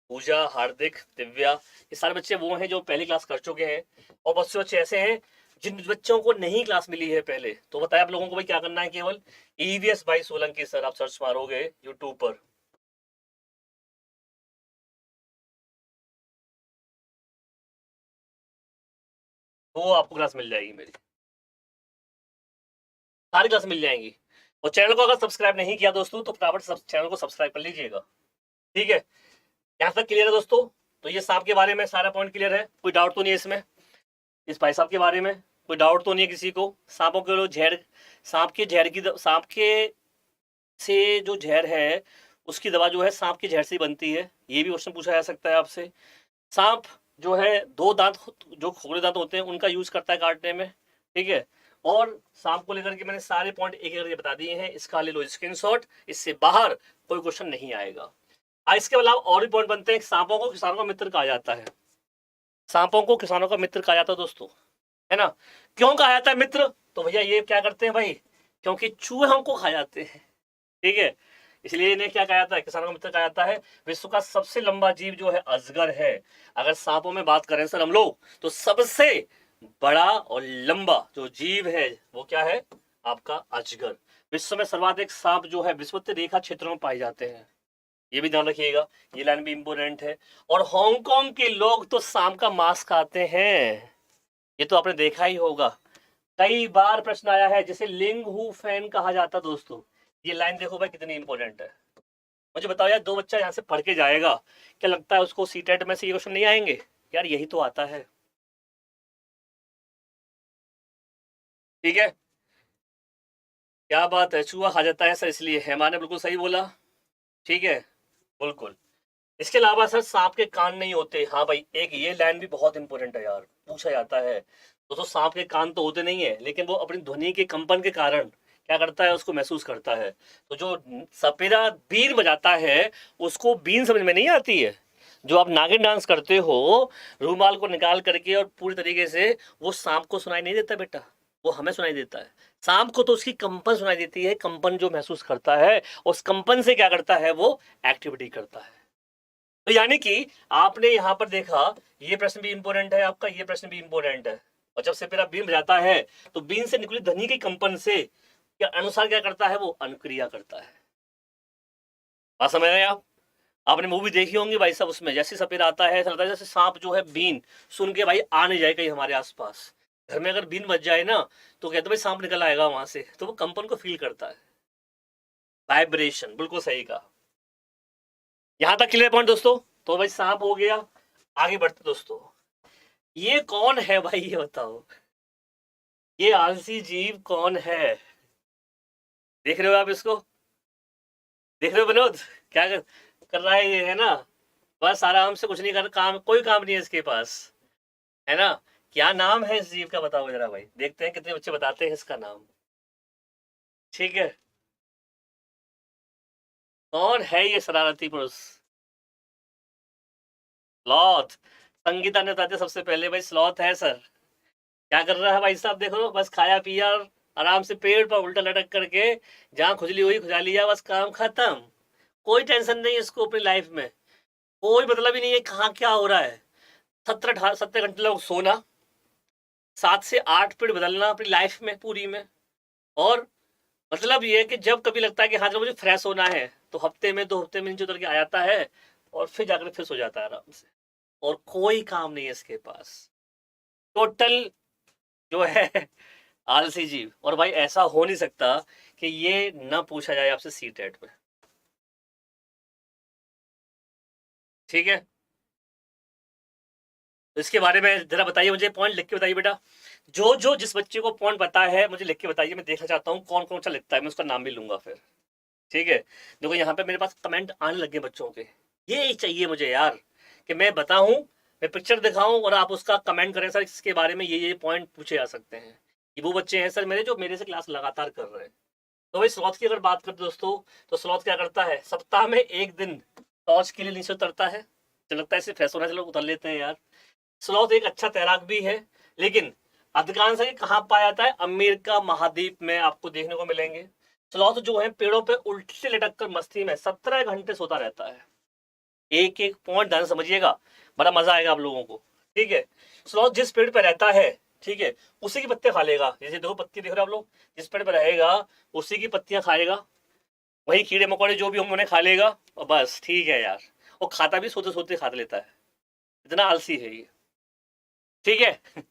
पूजा, हार्दिक, दिव्या, ये सारे बच्चे वो हैं जो पहली क्लास कर चुके हैं। और बहुत से बच्चे ऐसे हैं जिन बच्चों को नहीं क्लास मिली है पहले, तो बताया आप लोगों को भाई क्या करना है, केवल ईवीएस भाई सोलंकी सर आप सर्च मारोगे यूट्यूब पर, तो आपको क्लास मिल जाएगी, मेरी सारी क्लास मिल जाएंगी। और चैनल को अगर सब्सक्राइब नहीं किया दोस्तों तो फटाफट चैनल को सब्सक्राइब कर लीजिएगा। ठीक है, यहाँ तक क्लियर है दोस्तों? तो ये सांप के बारे में सारा पॉइंट क्लियर है, कोई डाउट तो नहीं है इसमें, इस भाई साहब के बारे में कोई डाउट तो नहीं है किसी को? सांपों के जो जहर, सांप के जहर की, सांप के से जो जहर है उसकी दवा जो है सांप के जहर से ही बनती है, ये भी क्वेश्चन पूछा जा सकता है आपसे। सांप जो है 2 दांत, जो खोखले दांत होते हैं उनका यूज करता है काटने में। ठीक है, और सांप को लेकर के मैंने सारे पॉइंट एक एक करके बता दिए हैं, इसका ले लो स्क्रीनशॉट, इससे बाहर कोई क्वेश्चन नहीं आएगा। इसके अलावा और भी पॉइंट बनते हैं। सांपों को किसानों का मित्र कहा जाता है, सांपों को किसानों का मित्र कहा जाता है दोस्तों, है ना। क्यों कहा जाता है मित्र? तो भैया ये क्या करते हैं भाई, क्योंकि चूहे को खा जाते हैं। ठीक है, इसलिए इन्हें क्या कहा जाता है, किसानों का मित्र कहा जाता है। विश्व का सबसे लंबा जीव जो है अजगर है। अगर सांपों में बात करें सर हम लोग, तो सबसे बड़ा और लंबा जो जीव है वो क्या है, आपका अजगर। विश्व में सर्वाधिक सांप जो है विषुवत रेखा क्षेत्रों में पाए जाते हैं, ये भी ध्यान रखिएगा, ये लाइन भी इंपोर्टेंट है। और हांगकांग के लोग तो सांप का मांस खाते हैं, ये तो आपने देखा ही होगा, कई बार प्रश्न आया है, जिसे लिंग हु फैन कहा जाता दोस्तों। ये लाइन देखो भाई कितनी इंपॉर्टेंट है। मुझे बताओ यार, 2 बच्चा यहाँ से पढ़ के जाएगा, क्या लगता है उसको सीटेट में से ये क्वेश्चन नहीं आएंगे? यार यही तो आता है। ठीक है, क्या बात है, चूहा खा जाता है सर, इसलिए हेमा ने बिल्कुल सही बोला। ठीक है, बिल्कुल। इसके अलावा सर सांप के कान नहीं होते। हाँ भाई, एक ये लाइन भी बहुत इंपॉर्टेंट है यार, पूछा जाता है। तो सांप के कान तो होते नहीं है, लेकिन वो अपनी ध्वनि के कंपन के कारण क्या करता है, उसको महसूस करता है। तो जो सपेरा बीन बजाता है उसको बीन समझ में नहीं आती है, जो आप नागिन डांस करते हो, रूमाल को निकाल करके और पूरी तरीके से, वो सांप को सुनाई नहीं देता बेटा, वो हमें सुनाई देता है। सांप को तो उसकी कंपन सुनाई देती है, कंपन जो महसूस करता है, उस कंपन से क्या करता है, वो एक्टिविटी करता है। तो यानी कि आपने यहाँ पर देखा, ये प्रश्न भी इंपॉर्टेंट है आपका, ये प्रश्न भी इंपॉर्टेंट है। और जब सेपेरा बीन बजाता है तो बीन से निकली ध्वनि के कंपन से क्या अनुसार क्या करता है, वो अनुक्रिया करता है। बात समझ रहे हैं आप? आपने मूवी देखी होंगी भाई साहब, उसमें जैसे सपेरा आता है, ऐसा लगता है जैसे सांप जो है बीन सुन के भाई आ नहीं जाए कहीं हमारे आसपास। घर में अगर बीन बज जाए ना, तो कहते भाई सांप निकल आएगा वहां से, तो वो कंपन को फील करता है, वाइब्रेशन, बिल्कुल सही कहा। यहां तक क्लियर पॉइंट दोस्तों? तो भाई सांप हो गया। आगे बढ़ते दोस्तों, ये कौन है भाई, ये बताओ, ये आलसी जीव कौन है? देख रहे हो आप इसको? देख रहे हो विनोद, क्या कर रहा है ये, है ना? बस आराम से, कुछ नहीं कर, काम, कोई काम नहीं है इसके पास, है ना? क्या नाम है इस जीव का, बताओ जरा भाई, देखते हैं कितने बच्चे बताते हैं इसका नाम। ठीक है, कौन है ये शरारती पुरुष? स्लॉथ। संगीता ने बताते सबसे पहले, भाई स्लॉथ है सर। क्या कर रहा है भाई साहब, देखो, बस खाया पिया, आराम से पेड़ पर उल्टा लटक करके, जहां खुजली हुई खुजा लिया, बस काम खत्म। कोई टेंशन नहीं है इसको अपनी लाइफ में, कोई मतलब ही नहीं है कहाँ क्या हो रहा है। 17 घंटे लोग सोना, 7 से 8 पेड़ बदलना अपनी लाइफ में पूरी में। और मतलब ये है कि जब कभी लगता है कि हाँ चलो मुझे फ्रेश होना है, तो हफ्ते में 2 हफ्ते में नीचे उतर के आ जाता है, और फिर जाकर फिर सो जाता है आराम से। और कोई काम नहीं है इसके पास, टोटल जो है आलसी जीव। और भाई ऐसा हो नहीं सकता कि ये ना पूछा जाए आपसे सी टेट में, ठीक है? तो इसके बारे में जरा बताइए मुझे, पॉइंट लिख के बताइए बेटा। जो जो जिस बच्चे को पॉइंट पता है मुझे लिख के बताइए, मैं देखना चाहता हूँ कौन कौन सा लिखता है, मैं उसका नाम भी लूंगा फिर। ठीक है, देखो यहाँ पे मेरे पास कमेंट आने लगे बच्चों के, ये चाहिए मुझे यार, कि मैं बताऊं, मैं पिक्चर दिखाऊं और आप उसका कमेंट करें, सर इसके बारे में ये पॉइंट पूछे जा सकते हैं। ये वो बच्चे हैं सर मेरे, जो मेरे से क्लास लगातार कर रहे हैं। तो भाई स्लॉथ की अगर बात करें दोस्तों, तो स्लॉथ क्या करता है, सप्ताह में एक दिन टॉर्च के लिए नीचे उतरता है। चलो लगता है इसे फ्रेश होना, चलो उतर लेते हैं यार। स्लॉथ एक अच्छा तैराक भी है, लेकिन अधिकांश ये कहाँ पाया जाता है, अमेरिका महाद्वीप में आपको देखने को मिलेंगे। स्लॉथ जो है पेड़ों पे उल्टे से लटक कर मस्ती में 17 घंटे सोता रहता है। एक एक पॉइंट ध्यान समझिएगा, बड़ा मजा आएगा आप लोगों को। ठीक है, स्लॉथ जिस पेड़ पे रहता है, ठीक है, उसी की पत्तियां खा लेगा। जैसे दो पत्ती देख रहे हो आप लोग, जिस पेड़ पे रहेगा उसी की पत्तियां खाएगा, वही कीड़े मकोड़े जो भी होंगे उन्हें खा लेगा, और बस ठीक है यार। वो खाता भी सोते सोते खा लेता है, इतना आलसी है ये। ठीक है,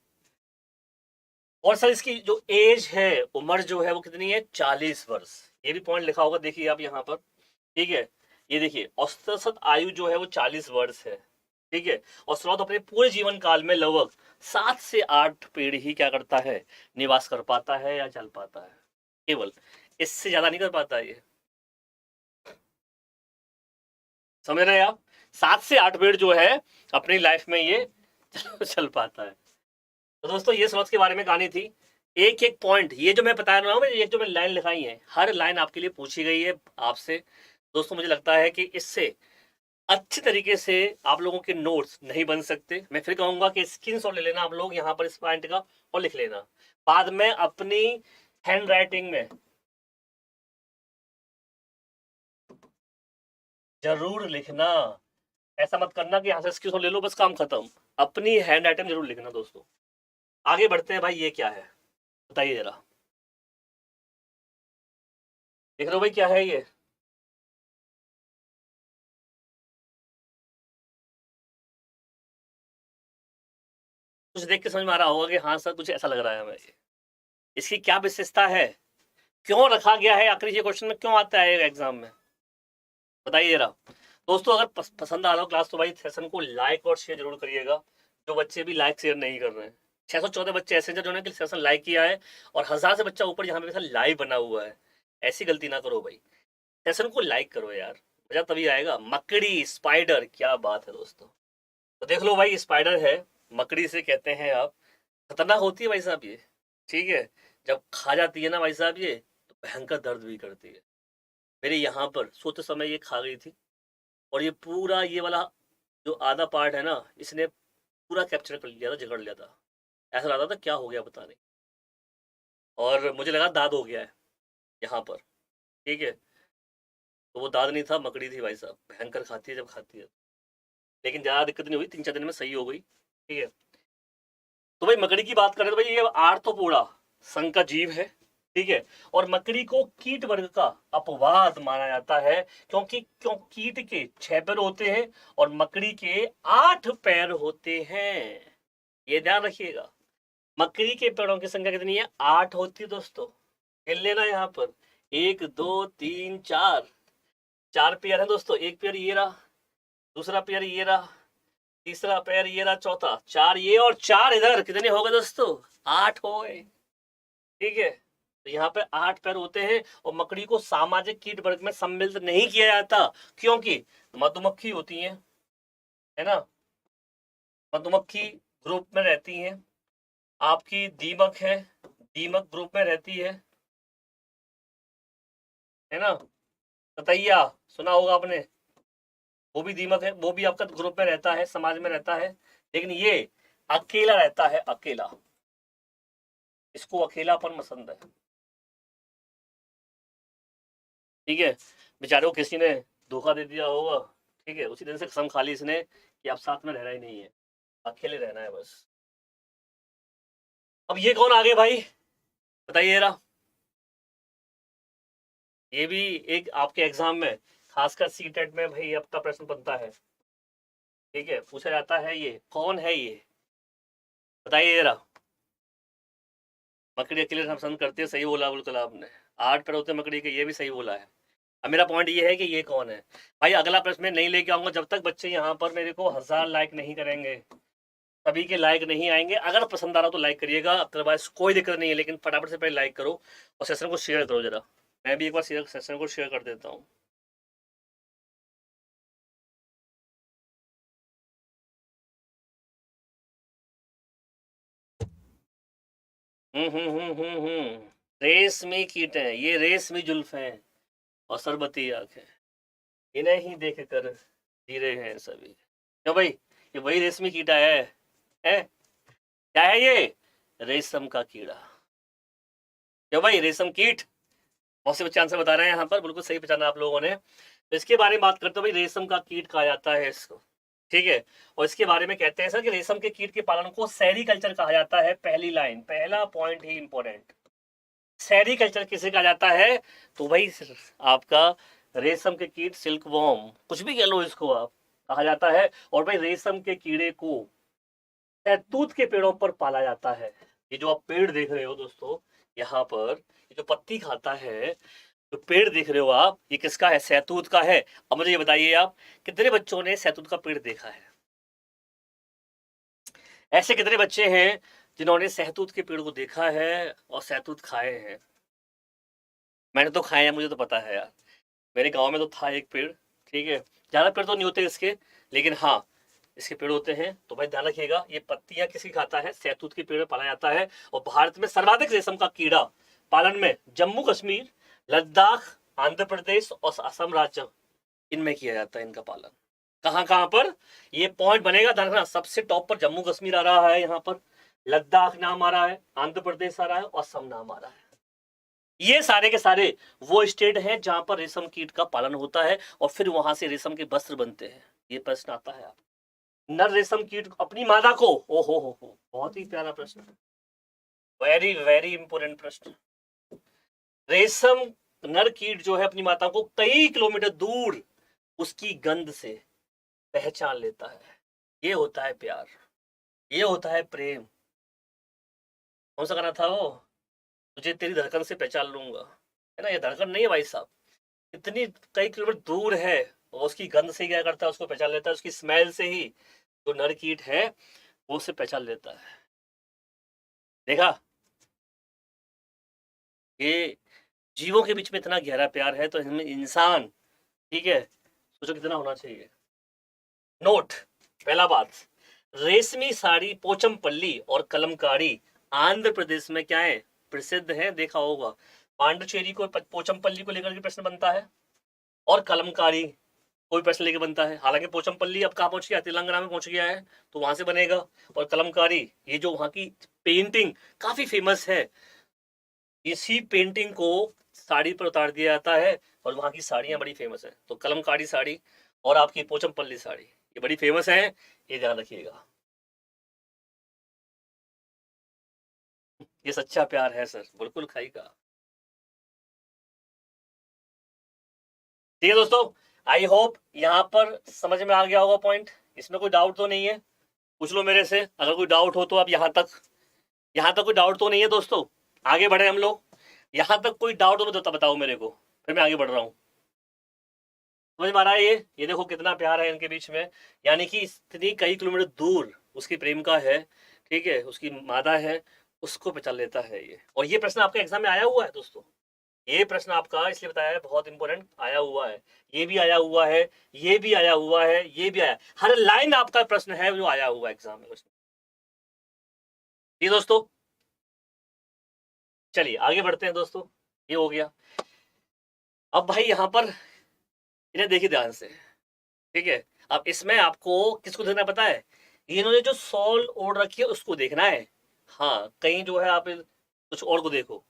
और सर इसकी जो एज है, उम्र जो है वो कितनी है, 40 वर्ष। ये भी पॉइंट लिखा होगा, देखिए आप यहाँ पर। ठीक है, ये देखिए औसत आयु जो है वो 40 वर्ष है। ठीक है, और स्लॉथ अपने पूरे जीवन काल में लगभग 7 से 8 पेड़ ही क्या करता है, निवास कर पाता है या चल पाता है, केवल, इससे ज्यादा नहीं कर पाता ये। समझ रहे हैं आप? 7 से 8 पेड़ जो है अपनी लाइफ में ये चल पाता है। तो दोस्तों ये स्लॉथ के बारे में कहानी थी। एक एक पॉइंट ये जो मैं बता रहा हूँ, ये जो मैं लाइन लिखाई है, हर लाइन आपके लिए पूछी गई है आपसे। दोस्तों मुझे लगता है कि इससे अच्छे तरीके से आप लोगों के नोट्स नहीं बन सकते। मैं फिर कहूंगा कि स्क्रीनशॉट ले लेना आप लोग यहाँ पर इस पॉइंट का, और लिख लेना बाद में अपनी हैंड राइटिंग में, जरूर लिखना। ऐसा मत करना कि यहाँ से स्क्रीनशॉट ले लो बस काम खत्म, अपनी हैंड राइटिंग जरूर लिखना दोस्तों। आगे बढ़ते हैं भाई, ये क्या है बताइए जरा, देख रहे हो भाई क्या है ये? कुछ देख के समझ में आ रहा होगा कि हाँ सर कुछ ऐसा लग रहा है हमें, इसकी क्या विशेषता है, क्यों रखा गया है, आखिर ये क्वेश्चन में क्यों आता है एग्जाम में, बताइए जरा। दोस्तों अगर पसंद आ रहा हो क्लास, तो भाई सेशन को लाइक और शेयर जरूर करिएगा। जो बच्चे भी लाइक शेयर नहीं कर रहे हैं, 614 बच्चे ऐसे हैं जिन्होंने सेशन लाइक किया है, और 1000 से बच्चा ऊपर यहाँ पे लाइव बना हुआ है। ऐसी गलती ना करो भाई, सेशन को लाइक करो यार, मजा तभी आएगा। मकड़ी, स्पाइडर, क्या बात है दोस्तों। तो देख लो भाई, स्पाइडर है, मकड़ी से कहते हैं आप, खतरनाक होती है भाई साहब ये। ठीक है, जब खा जाती है ना भाई साहब ये, तो भयंकर दर्द भी करती है। मेरे यहाँ पर सोते समय ये खा गई थी, और ये पूरा ये वाला जो आधा पार्ट है ना, इसने पूरा कैप्चर कर लिया था, जकड़ लिया था। ऐसा लग रहा था क्या हो गया पता नहीं, और मुझे लगा दाद हो गया है यहाँ पर, ठीक है। तो वो दाद नहीं था, मकड़ी थी भाई साहब, भयंकर खाती है जब खाती है। लेकिन ज़्यादा दिक्कत नहीं हुई, 3-4 दिन में सही हो गई, ठीक है। तो भाई मकड़ी की बात करें तो भाई ये आर्थ्रोपोडा संघ का जीव है, ठीक है। और मकड़ी को कीट वर्ग का अपवाद माना जाता है, क्यों कीट के 6 पैर होते हैं और मकड़ी के 8 पैर होते हैं। ये ध्यान रखिएगा, मकड़ी के पैरों की संख्या कितनी है? 8 होती है दोस्तों। गिन लेना यहाँ पर, 1 2 3 4, 4 पेयर है दोस्तों। एक पेयर ये रहा, दूसरा पेयर ये रहा, तीसरा पैर ये रहा, चौथा, 4 ये और 4 इधर, कितने हो गए दोस्तों? 8 हो गए, ठीक है। तो यहाँ पे 8 पैर होते हैं और मकड़ी को सामाजिक कीट वर्ग में सम्मिलित नहीं किया जाता, क्योंकि मधुमक्खी होती है ना, मधुमक्खी ग्रुप में रहती हैं। आपकी दीमक है, दीमक ग्रुप में रहती है ना। ततैया सुना होगा आपने, वो भी दीमक है, वो भी आपका ग्रुप में रहता है, समाज में रहता है। लेकिन ये अकेला रहता है, अकेला, इसको अकेलापन पसंद है, ठीक है। बेचारे को किसी ने धोखा दे दिया होगा, ठीक है, उसी दिन से कसम खा ली इसने कि अब साथ में रहना ही नहीं है, अकेले रहना है बस। अब ये कौन आ गए भाई, बताइए जरा। ये भी एक आपके एग्जाम में, खासकर सीटेट में भाई आपका प्रश्न बनता है, ठीक है, पूछा जाता है ये कौन है, ये बताइए जरा। मकड़ी अकेले रहना पसंद करती है, सही बोला बिल्कुल आपने। 8 पैर होते मकड़ी के, ये भी सही बोला है। अब मेरा पॉइंट ये है कि ये कौन है भाई। अगला प्रश्न मैं नहीं लेके आऊंगा जब तक बच्चे यहाँ पर मेरे को 1000 लाइक नहीं करेंगे, सभी के लाइक नहीं आएंगे। अगर पसंद आ रहा तो लाइक करिएगा, अदरवाइज कोई दिक्कत नहीं है, लेकिन फटाफट से पहले लाइक करो और सेशन को शेयर करो जरा। मैं भी एक बार सेशन को शेयर कर देता हूँ। रेशमी कीट है ये, रेशमी जुल्फ है और सरबती आंखें, इन्हें ही देख कर जी रहे हैं सभी। क्यों भाई, ये वही रेशमी कीटा है? क्या है ये? रेशम का कीड़ा। क्यों भाई, रेशम कीट। बहुत से बच्चे आंसर बता रहे हैं यहाँ पर, बिल्कुल सही पहचाना आप लोगों ने। तो इसके बारे में बात करते हो भाई, रेशम का कीट कहा जाता है इसको, ठीक है। और इसके बारे में कहते हैं सर कि रेशम के कीट के पालन को सेरीकल्चर कहा जाता है। पहली लाइन, पहला पॉइंट ही इंपॉर्टेंट, सेरीकल्चर किसे कहा जाता है? तो भाई आपका रेशम के कीट, सिल्क वॉर्म, कुछ भी कह लो इसको आप, कहा जाता है। और भाई रेशम के कीड़े को शहतूत के पेड़ों पर पाला जाता है। ये जो आप पेड़ देख रहे हो दोस्तों यहाँ पर, ये जो पत्ती खाता है, जो पेड़ देख रहे हो आप, ये किसका है? शहतूत का है। अब मुझे ये बताइए आप, कितने बच्चों ने शहतूत का पेड़ देखा है? ऐसे कितने बच्चे हैं जिन्होंने शहतूत के पेड़ को देखा है और शहतूत खाए हैं? मैंने तो खाए हैं, मुझे तो पता है यार, मेरे गांव में तो था एक पेड़, ठीक है। ज्यादा पेड़ तो नहीं होते इसके, लेकिन हाँ इसके पेड़ होते हैं। तो भाई ध्यान रखिएगा, ये पत्तियां किसकी खाता है? शहतूत के पेड़ में पाला जाता है। और भारत में सर्वाधिक रेशम का कीड़ा पालन में जम्मू कश्मीर, लद्दाख, आंध्र प्रदेश और असम राज्य, इनमें किया जाता है इनका पालन। कहाँ कहाँ पर? ये पॉइंट बनेगा, ध्यान रखना। सबसे टॉप पर जम्मू कश्मीर आ रहा है, यहाँ पर लद्दाख नाम आ रहा है, आंध्र प्रदेश आ रहा है और असम नाम आ रहा है। ये सारे के सारे वो स्टेट हैं जहां पर रेशम कीट का पालन होता है और फिर वहां से रेशम के वस्त्र बनते हैं। ये प्रश्न आता है आप, नर रेशम कीट अपनी मादा को, ओ हो, बहुत ही प्यारा प्रश्न, वेरी वेरी इंपोर्टेंट प्रश्न। रेशम नर कीट जो है अपनी माता को कई किलोमीटर दूर उसकी गंध से पहचान लेता है। ये होता है प्यार, ये होता है प्रेम। कौन सा गाना था वो, तुझे तेरी धड़कन से पहचान लूंगा, है ना। ये धड़कन नहीं है भाई साहब, इतनी कई किलोमीटर दूर है और उसकी गंध से क्या करता है, उसको पहचान लेता है। उसकी स्मेल से ही जो नर कीट है वो उसे पहचान लेता है। देखा, ये जीवों के बीच में इतना गहरा प्यार है, तो हमें इंसान, ठीक है, सोचो कितना होना चाहिए। नोट, पहला बात, रेशमी साड़ी, पोचमपल्ली और कलमकारी आंध्र प्रदेश में क्या है? प्रसिद्ध है। देखा होगा पांडुचेरी को, पोचमपल्ली को लेकर के प्रश्न बनता है, और कलमकारी कोई प्रश्न लेके बनता है। हालांकि पोचमपल्ली अब कहाँ पहुंच गया, तेलंगाना में पहुंच गया है, तो वहां से बनेगा। और कलमकारी, ये जो वहां की पेंटिंग काफी फेमस है, इसी पेंटिंग को साड़ी पर उतार दिया जाता है, और वहां की साड़ियां बड़ी फेमस है। तो कलमकारी साड़ी और आपकी पोचमपल्ली साड़ी ये बड़ी फेमस है, ये ध्यान रखिएगा। ये सच्चा प्यार है सर, बिल्कुल खाएगा। ठीक है दोस्तों, आई होप यहाँ पर समझ में आ गया होगा पॉइंट, इसमें कोई डाउट तो नहीं है। पूछ लो मेरे से अगर कोई डाउट हो तो। आप यहाँ तक कोई डाउट तो नहीं है दोस्तों? आगे बढ़े हम लोग। यहाँ तक कोई डाउट हो तो बताओ मेरे को, फिर मैं आगे बढ़ रहा हूँ। समझ में आ रहा है? ये देखो कितना प्यार है इनके बीच में, यानी कि इतनी कई किलोमीटर दूर उसकी प्रेमिका है, ठीक है, उसकी मादा है, उसको पहचान लेता है ये। और ये प्रश्न आपके एग्जाम में आया हुआ है दोस्तों, ये प्रश्न आपका इसलिए बताया है, बहुत इंपॉर्टेंट आया हुआ है। ये भी आया हुआ है, ये भी आया हुआ है, ये भी आया, हर लाइन आपका प्रश्न है जो आया हुआ है एग्जाम में। ये दोस्तों चलिए आगे बढ़ते हैं दोस्तों, ये हो गया। अब भाई यहाँ पर इन्हें देखिए ध्यान से, ठीक है। अब इसमें आपको किसको देखना पता है? इन्होंने जो सॉल ओढ़ रखी है उसको देखना है। हाँ, कहीं जो है आप कुछ और को देखो,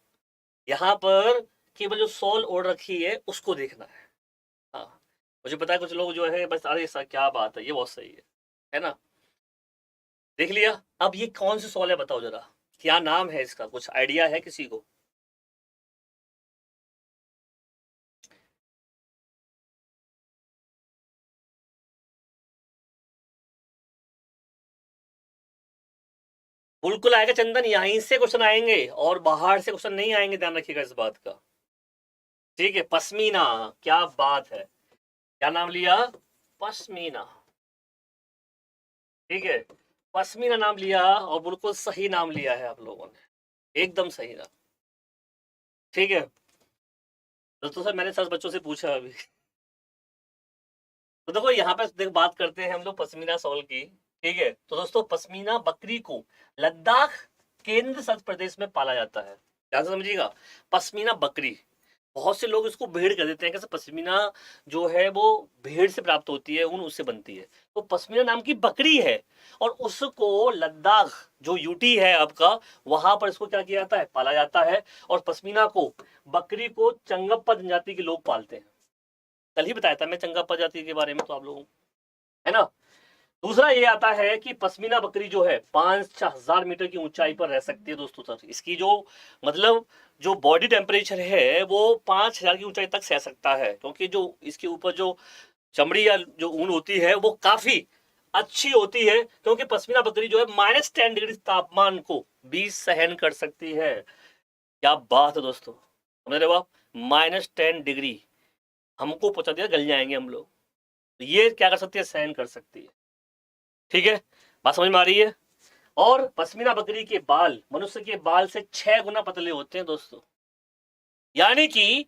यहाँ पर केवल जो सॉल ओढ़ रखी है उसको देखना है। हाँ, मुझे पता है कुछ लोग जो है बस अरे सर क्या बात है, ये बहुत सही है ना? देख लिया। अब ये कौन सी सॉल है बताओ जरा, क्या नाम है इसका, कुछ आइडिया है किसी को? बिल्कुल आएगा चंदन, यहीं से क्वेश्चन आएंगे और बाहर से क्वेश्चन नहीं आएंगे, ध्यान रखिएगा इस बात का। ठीक है, पश्मीना, क्या बात है, क्या नाम लिया? पश्मीना। ठीक है, पश्मीना नाम लिया, और बिल्कुल सही नाम लिया है आप लोगों ने, एकदम सही नाम। ठीक है दोस्तों, सर मैंने सर बच्चों से पूछा अभी। तो देखो यहाँ पे देख बात करते हैं हम लोग पश्मीना शॉल की। ठीक है, तो दोस्तों पश्मीना बकरी को लद्दाख केंद्र शासित प्रदेश में पाला जाता है, ध्यान से समझिएगा। पश्मीना बकरी, बहुत से लोग इसको भेड़ कह देते हैं, कैसे पश्मीना जो है वो भेड़ से प्राप्त होती है, ऊन उससे बनती है, तो पश्मीना नाम की बकरी है। और उसको लद्दाख जो यूटी है आपका, वहां पर इसको क्या किया जाता है, पाला जाता है। और पश्मीना को, बकरी को चंगप्पा जनजाति के लोग पालते हैं। कल ही बताया था मैं चंगप्पा जाति के बारे में तो आप लोगों को, है ना? दूसरा ये आता है कि पश्मीना बकरी जो है 5,000 मीटर की ऊंचाई पर रह सकती है दोस्तों। सर इसकी जो मतलब जो बॉडी टेम्परेचर है वो 5,000 की ऊंचाई तक सह सकता है, क्योंकि जो इसके ऊपर जो चमड़ी या जो ऊन होती है वो काफी अच्छी होती है, क्योंकि पश्मीना बकरी जो है -10 डिग्री तापमान को भी सहन कर सकती है। क्या बात है दोस्तों, समझ रहे हो आप? -10 डिग्री हमको पहुंचा दिया, गल जाएंगे हम लोग। तो ये क्या कर सकती है, सहन कर सकती है। ठीक है, बात समझ में आ रही है? और पश्मीना बकरी के बाल मनुष्य के बाल से 6 गुना पतले होते हैं दोस्तों, यानी कि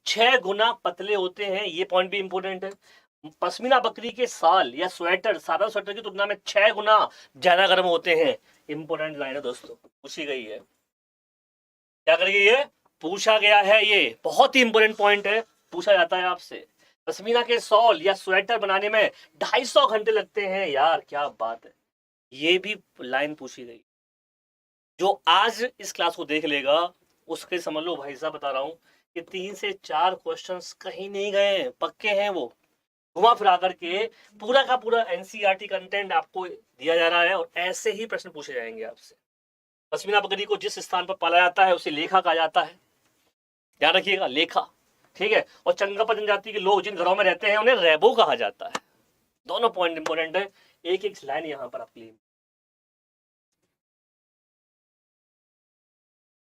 6 गुना पतले होते हैं। ये पॉइंट भी इंपॉर्टेंट है। पश्मीना बकरी के साल या स्वेटर सादा स्वेटर की तुलना में 6 गुना ज्यादा गर्म होते हैं। इंपॉर्टेंट लाइन है दोस्तों, पूछी गई है। क्या करेगी ये, पूछा गया है, ये बहुत ही इंपॉर्टेंट पॉइंट है, पूछा जाता है आपसे। पश्मीना के सॉल या स्वेटर बनाने में 250 घंटे लगते हैं यार, क्या बात है। ये भी लाइन पूछी गई। जो आज इस क्लास को देख लेगा उसके समझ लो भाई साहब, बता रहा हूं कि 3 से 4 क्वेश्चंस कहीं नहीं गए, पक्के हैं वो। घुमा फिरा करके पूरा का पूरा एनसीईआरटी कंटेंट आपको दिया जा रहा है, और ऐसे ही प्रश्न पूछे जाएंगे आपसे। पश्मीना बकरी को जिस स्थान पर पाला जाता है उसे लेखा कहा जाता है, ध्यान रखिएगा, लेखा। ठीक है, और चंगप्पा जनजाति के लोग जिन घरों में रहते हैं उन्हें रैबो कहा जाता है। दोनों पॉइंट इंपॉर्टेंट है, एक एक लाइन यहां पर आपके लिए।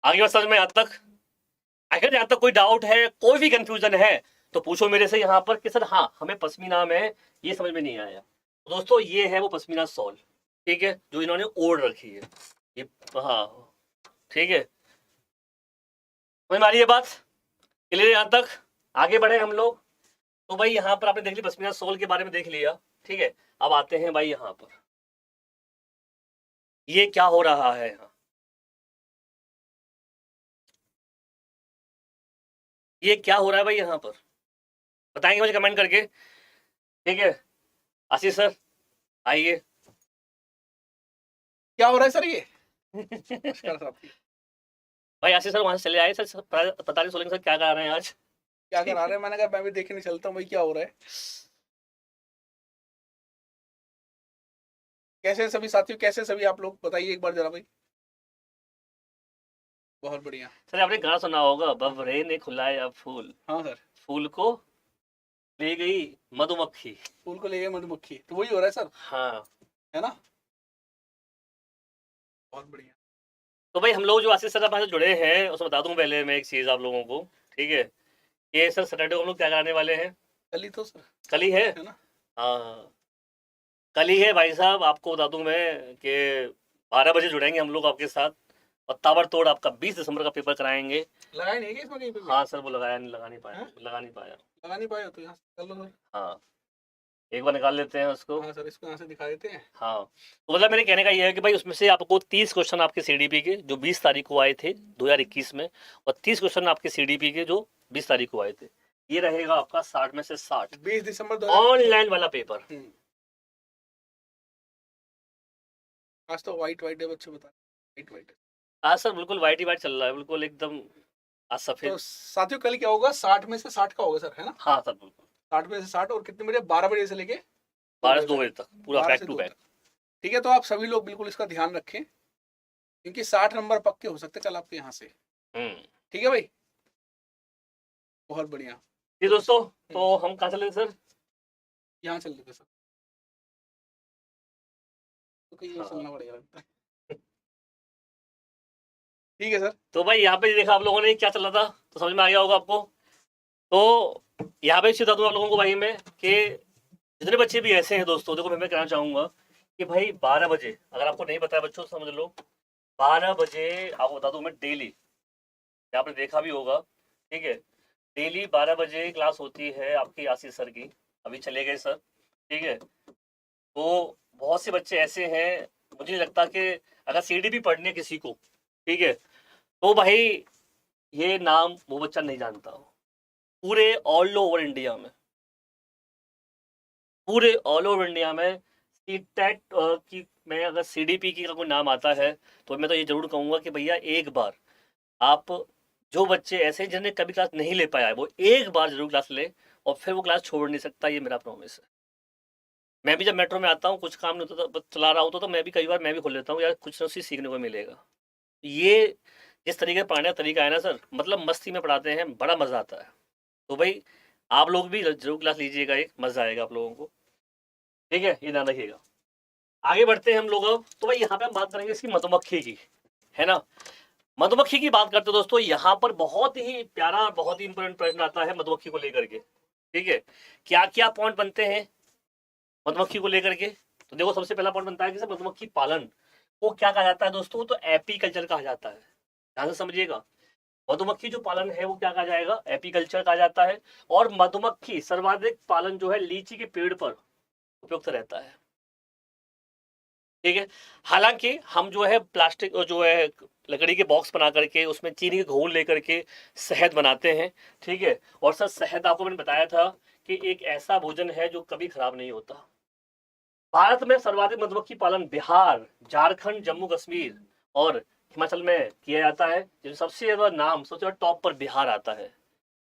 आगे बात समझ में यहां तक? अगर यहाँ तक कोई डाउट है, कोई भी कंफ्यूजन है, तो पूछो मेरे से यहाँ पर कि सर हाँ हमें पश्मीना में ये समझ में नहीं आया। तो दोस्तों ये है वो पश्मीना सॉल, ठीक है, जो इन्होंने ओढ़ रखी है ये। हाँ, ठीक है, समझ में आ रही है बात? क्लियर यहाँ तक? आगे बढ़े हम लोग। तो भाई यहाँ पर आपने देख लिया, पश्मीना सॉल के बारे में देख लिया, ठीक है। अब आते हैं भाई यहाँ पर, ये क्या हो रहा है यहाँ, ये क्या हो रहा है भाई यहाँ पर, बताएंगे मुझे कमेंट करके। ठीक है आशीष सर आइए। क्या हो रहा है सर ये? नमस्कार साहब। भाई आशीष सर वहां से चले आए सर, पता नहीं सोलेंगे सर क्या कर रहे हैं आज। क्या करा रहे हैं? मैंने कहा मैं भी देखने चलता हूँ भाई क्या हो रहा है। कैसे हैं सभी साथियों, कैसे सभी आप लोग बताइए एक बार जरा भाई। बहुत बढ़िया। सर आपने गाना सुना होगा, बबरे ने खुलाया फूल, हाँ सर। फूल को ले गई मधुमक्खी। फूल को ले गए मधुमक्खी, तो वही हो रहा है सर, हाँ है ना? बहुत बढ़िया। तो भाई हम लोग जो आशीष सर हमारे से जुड़े हैं उसमें बता दूं पहले मैं एक चीज आप लोगों को, ठीक है। ये सर सैटरडे को हम लोग क्या कराने वाले हैं? कल ही तो सर, कल ही है। है ना? हाँ कल ही है भाई साहब, आपको बता दूं मैं कि 12 बजे जुड़ेंगे हम लोग आपके साथ और ताबड़तोड़ आपका 20 दिसंबर का पेपर कराएंगे। लगाया नहीं है क्या इसमें कहीं पे भी? हाँ सर वो लगाया नहीं, लगा नहीं पाया, हैं? लगा नहीं पाया। लगा नहीं पाए हो तो यहाँ से कर लो सर। हाँ एक बार निकाल लेते हैं उसको। हाँ सर, इसको यहाँ से दिखा देते हैं। हाँ तो मतलब मेरे कहने का ये है कि भाई उसमें से आपको 30 क्वेश्चन आपके सीडीपी के जो 20 तारीख को आए थे 2021 में, और 30 क्वेश्चन आपके सीडीपी के जो 20 तारीख को आए थे, ये रहेगा आपका 60 में से 60 20 दिसंबर 2000। ऑनलाइन वाला पेपर। आज तो वाइट वाइट है, बच्चे बता वाइट वाइट है। आज सर बिल्कुल वाइट ही वाइट चल रहा है, बिल्कुल एकदम आज तो सफेद। साथियों कल क्या होगा? 60 में से 60 का होगा सर, है ना? हाँ सर बिल्कुल 60 में से 60, और कितने बजे? 12 बजे से लेके 12 से 2 बजे तक पूरा 12 बैक से टू 2 बैक। तक। ठीक है, तो आप सभी लोग बिल्कुल इसका ध्यान रखें, क्योंकि 60 नंबर पक्के हो सकते कल आपके यहाँ से। ठीक है भाई, बहुत बढ़िया। जी दोस्तों, तो हम कहाँ चले सर? यहाँ चल लेते सर, तो कहीं और हाँ। चलना पड़ेगा लगता है। ठीक है सर। तो भाई यहाँ पे देखा आप लोगों ने क्या चल रहा था, तो समझ में आ गया होगा आपको। तो यहाँ पे बता दूँ आप लोगों को भाई मैं कि जितने बच्चे भी ऐसे हैं दोस्तों, देखो मैं कहना चाहूंगा कि भाई 12 बजे, अगर आपको नहीं पता है बच्चों समझ लो, 12 बजे आपको बता दूं मैं डेली, आपने देखा भी होगा, ठीक है, डेली 12 बजे क्लास होती है आपकी आशीष सर की। अभी चले गए सर, ठीक है। तो बहुत से बच्चे ऐसे हैं, मुझे नहीं लगता कि अगर सीडी भी पढ़नी है किसी को, ठीक है, तो भाई ये नाम वो बच्चा नहीं जानता हो पूरे ऑल ओवर इंडिया में, पूरे ऑल ओवर इंडिया में टेट की मैं अगर सीडीपी की का कोई नाम आता है तो मैं तो ये जरूर कहूंगा कि भैया एक बार आप, जो बच्चे ऐसे जिन्हें कभी क्लास नहीं ले पाया है वो एक बार जरूर क्लास ले, और फिर वो क्लास छोड़ नहीं सकता, ये मेरा प्रॉमिस है। मैं भी जब मेट्रो में आता हूँ कुछ काम नहीं होता तो चला रहा होता तो मैं भी कई बार मैं भी खोल लेता हूँ यार, कुछ ना कुछ सीखने को मिलेगा। ये जिस तरीके का पढ़ाने का तरीका है ना सर, मतलब मस्ती में पढ़ाते हैं, बड़ा मजा आता है। तो भाई आप लोग भी जरूर क्लास लीजिएगा, एक मजा आएगा आप लोगों को, ठीक है, ये ध्यान रखिएगा। आगे बढ़ते हैं हम लोग अब। तो भाई यहाँ पे हम बात करेंगे इसकी मधुमक्खी की, है ना। मधुमक्खी की बात करते हैं दोस्तों, यहाँ पर बहुत ही प्यारा बहुत ही इंपॉर्टेंट प्रश्न आता है मधुमक्खी को लेकर के, ठीक है। क्या क्या पॉइंट बनते हैं मधुमक्खी को लेकर के? तो देखो सबसे पहला पॉइंट बनता है कि मधुमक्खी पालन को क्या कहा जाता है दोस्तों, तो एपीकल्चर कहा जाता है। ध्यान से समझिएगा, मधुमक्खी जो पालन है वो क्या कहा जाएगा, एपीकल्चर कहा जाता है। और मधुमक्खी सर्वाधिक पालन जो है लीची के पेड़ पर उपयुक्त रहता है, ठीक है। हालांकि हम जो है प्लास्टिक जो है लकड़ी के बॉक्स बना करके उसमें चीनी के घोल लेकर के शहद बनाते हैं, ठीक है। और सर शहद आपको मैंने बताया था कि एक ऐसा भोजन है जो कभी खराब नहीं होता। भारत में सर्वाधिक मधुमक्खी पालन बिहार, झारखंड, जम्मू कश्मीर और हिमाचल में किया जाता है, जिसमें सबसे ज्यादा नाम सबसे ज्यादा टॉप पर बिहार आता है।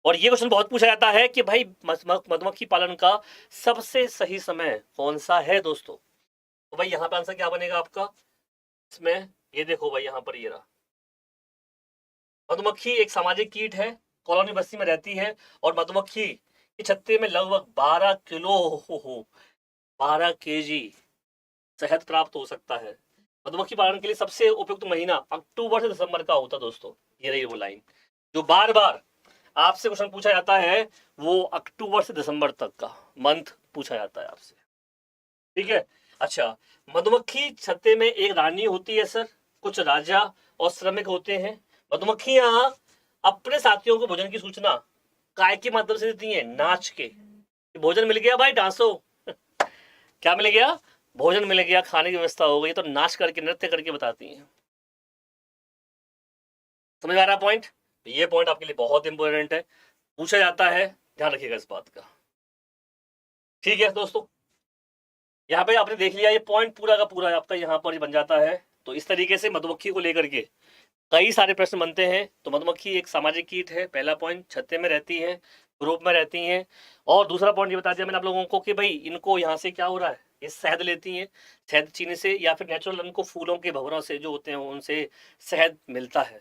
और ये क्वेश्चन बहुत पूछा जाता है कि भाई मधुमक्खी पालन का सबसे सही समय कौन सा है दोस्तों। तो भाई यहाँ पे आंसर क्या बनेगा आपका इसमें, ये देखो भाई यहाँ पर ये रहा। मधुमक्खी एक सामाजिक कीट है, कॉलोनी बस्ती में रहती है, और मधुमक्खी के छत्ते में लगभग 12 किलो हो 12 केजी शहद प्राप्त हो सकता है। मधुमक्खी पालन के लिए सबसे उपयुक्त महीना अक्टूबर से दिसंबर का होता है दोस्तों। ये रही वो लाइन जो बार बार आपसे क्वेश्चन पूछा जाता है, वो अक्टूबर से दिसंबर तक का मंथ पूछा जाता है आपसे, ठीक है। अच्छा, मधुमक्खी छत्ते में एक रानी होती है सर, कुछ राजा और श्रमिक होते हैं। मधुमक्खियां अपने साथियों को भोजन की सूचना काय के माध्यम से देती हैं, नाच के। भोजन मिल गया भाई डांसो क्या मिल गया, भोजन मिल गया, खाने की व्यवस्था हो गई, तो नाच करके नृत्य करके बताती हैं। समझ आ रहा पॉइंट? ये पॉइंट आपके लिए बहुत इंपॉर्टेंट है, पूछा जाता है, ध्यान रखिएगा इस बात का। ठीक है दोस्तों, यहाँ पे आपने देख लिया ये पॉइंट पूरा का पूरा आपका यहाँ पर बन जाता है। तो इस तरीके से मधुमक्खी को लेकर के कई सारे प्रश्न बनते हैं। तो मधुमक्खी एक सामाजिक कीट है, पहला पॉइंट, छत्ते में रहती है, ग्रुप में रहती हैं। और दूसरा पॉइंट ये बता दिया मैंने आप लोगों को कि भाई इनको यहाँ से क्या हो रहा है, ये शहद लेती हैं, शहद चीनी से या फिर नेचुरल इनको फूलों के भंवरों से जो होते हैं उनसे शहद मिलता है।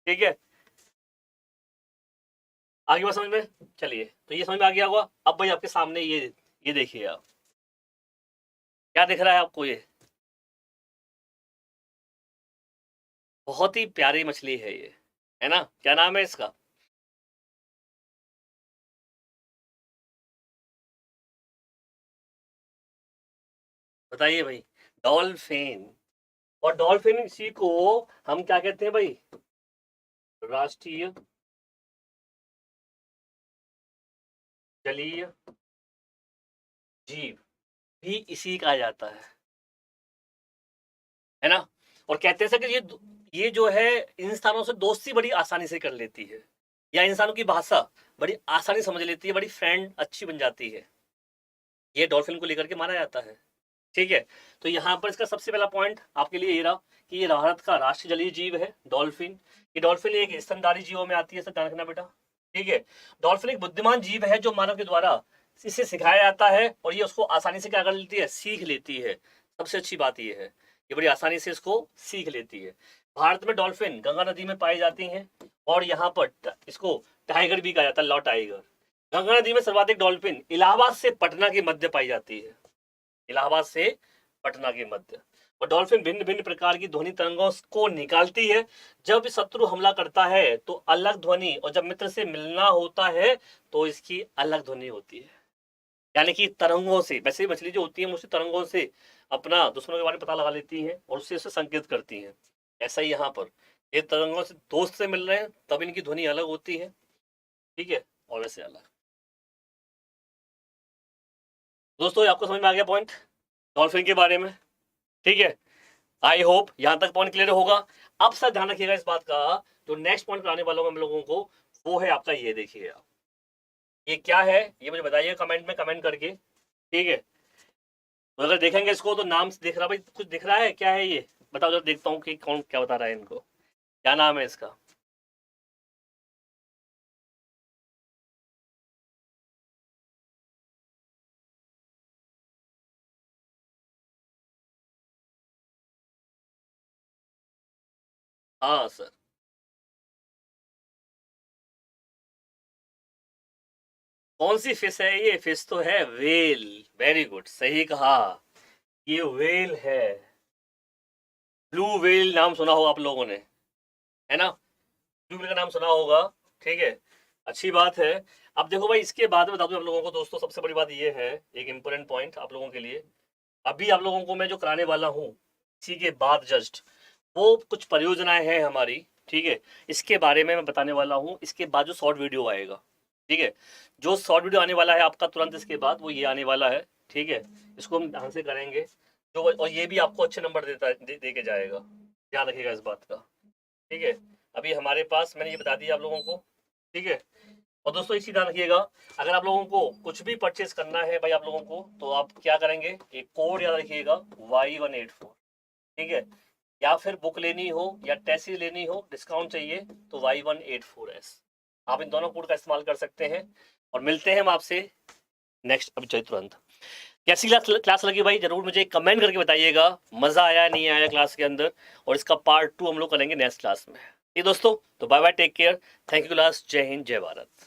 ठीक है, आगे बात समझ में, चलिए तो ये समझ में आ गया होगा। अब भाई आपके सामने ये देखिए आप, क्या दिख रहा है आपको, ये बहुत ही प्यारी मछली है ये, है ना, क्या नाम है इसका? बताइए भाई, डॉल्फिन। और डॉल्फिन इसी को हम क्या कहते हैं भाई, राष्ट्रीय जलीय जीव भी इसी कहा जाता है ना। और कहते हैं सर कि ये जो है इंसानों से दोस्ती बड़ी आसानी से कर लेती है, या इंसानों की भाषा बड़ी आसानी समझ लेती है, बड़ी फ्रेंड अच्छी बन जाती है, ये डॉल्फिन को लेकर के माना जाता है। ठीक है, तो यहाँ पर इसका सबसे पहला पॉइंट आपके लिए ये रहा कि ये भारत का राष्ट्रीय जलीय जीव है डॉल्फिन। ये डॉल्फिन एक स्तनधारी जीवों में आती है, सर ध्यान रखना बेटा। ठीक है, डॉल्फिन एक बुद्धिमान जीव है जो मानव के द्वारा इसे सिखाया जाता है और ये उसको आसानी से क्या कर लेती है, सीख लेती है। सबसे अच्छी बात ये है, ये बड़ी आसानी से इसको सीख लेती है। भारत में डॉल्फिन गंगा नदी में पाई जाती हैं और यहाँ पर इसको टाइगर भी कहा जाता है, लॉ टाइगर। गंगा नदी में सर्वाधिक डॉल्फिन इलाहाबाद से पटना के मध्य पाई जाती है, इलाहाबाद से पटना के मध्य। और डॉल्फिन भिन्न भिन्न प्रकार की ध्वनि तरंगों को निकालती है। जब शत्रु हमला करता है तो अलग ध्वनि, और जब मित्र से मिलना होता है तो इसकी अलग ध्वनि होती है। यानी कि तरंगों से, वैसे मछली जो होती है मुझसे तरंगों से अपना दुश्मनों के बारे में पता लगा लेती हैं और उससे उसे संकेत करती हैं। ऐसा ही यहाँ पर ये तरंगों से दोस्त से मिल रहे हैं तब इनकी ध्वनि अलग होती है। ठीक है, और वैसे अलग। दोस्तों आपको समझ में आ गया पॉइंट डॉल्फिन के बारे में? ठीक है, आई होप यहां तक पॉइंट क्लियर होगा। अब सर ध्यान रखिएगा इस बात का, जो नेक्स्ट पॉइंट कराने वाला हूं हम लोगों को, वो है आपका ये देखिए आप, ये क्या है ये मुझे बताइए कमेंट में, कमेंट करके। ठीक है, तो अगर देखेंगे इसको तो नाम से दिख रहा, भाई कुछ दिख रहा है, क्या है ये बताओ जरा, देखता हूँ कि कौन क्या बता रहा है इनको, क्या नाम है इसका। हाँ सर, कौन सी फिश है ये? फिश तो है वेल, वेरी गुड, सही कहा, ये वेल है। ब्लू वेल नाम सुना होगा आप लोगों ने, है ना, ब्लू वेल का नाम सुना होगा। ठीक है, अच्छी बात है। अब देखो भाई, इसके बाद में बता दूं आप लोगों को दोस्तों, सबसे बड़ी बात ये है, एक इंपॉर्टेंट पॉइंट आप लोगों के लिए, अभी आप लोगों को मैं जो कराने वाला हूँ इसी के बाद जस्ट, वो कुछ परियोजनाएं हैं हमारी। ठीक है, इसके बारे में मैं बताने वाला हूँ इसके बाद जो शॉर्ट वीडियो आएगा। ठीक है, जो शॉर्ट वीडियो आने वाला है आपका तुरंत इसके बाद, वो ये आने वाला है। ठीक है, इसको हम ध्यान से करेंगे जो, और ये भी आपको अच्छे नंबर दे के जाएगा, ध्यान रखिएगा इस बात का। ठीक है, अभी हमारे पास मैंने ये बता दिया आप लोगों को। ठीक है, और दोस्तों इसी ध्यान रखिएगा, अगर आप लोगों को कुछ भी परचेस करना है भाई आप लोगों को, तो आप क्या करेंगे, एक कोड याद रखिएगा Y184। ठीक है, या फिर बुक लेनी हो या टैक्सी लेनी हो, डिस्काउंट चाहिए तो Y184S, आप इन दोनों कोड का इस्तेमाल कर सकते हैं। और मिलते हैं हम आपसे नेक्स्ट, अभी चाहिए तुरंत। कैसी क्लास लगी भाई, जरूर मुझे कमेंट करके बताइएगा, मजा आया नहीं आया क्लास के अंदर, और इसका पार्ट 2 हम लोग करेंगे नेक्स्ट क्लास में। ये दोस्तों, तो bye bye, take care, thank you class, जय हिंद, जय भारत।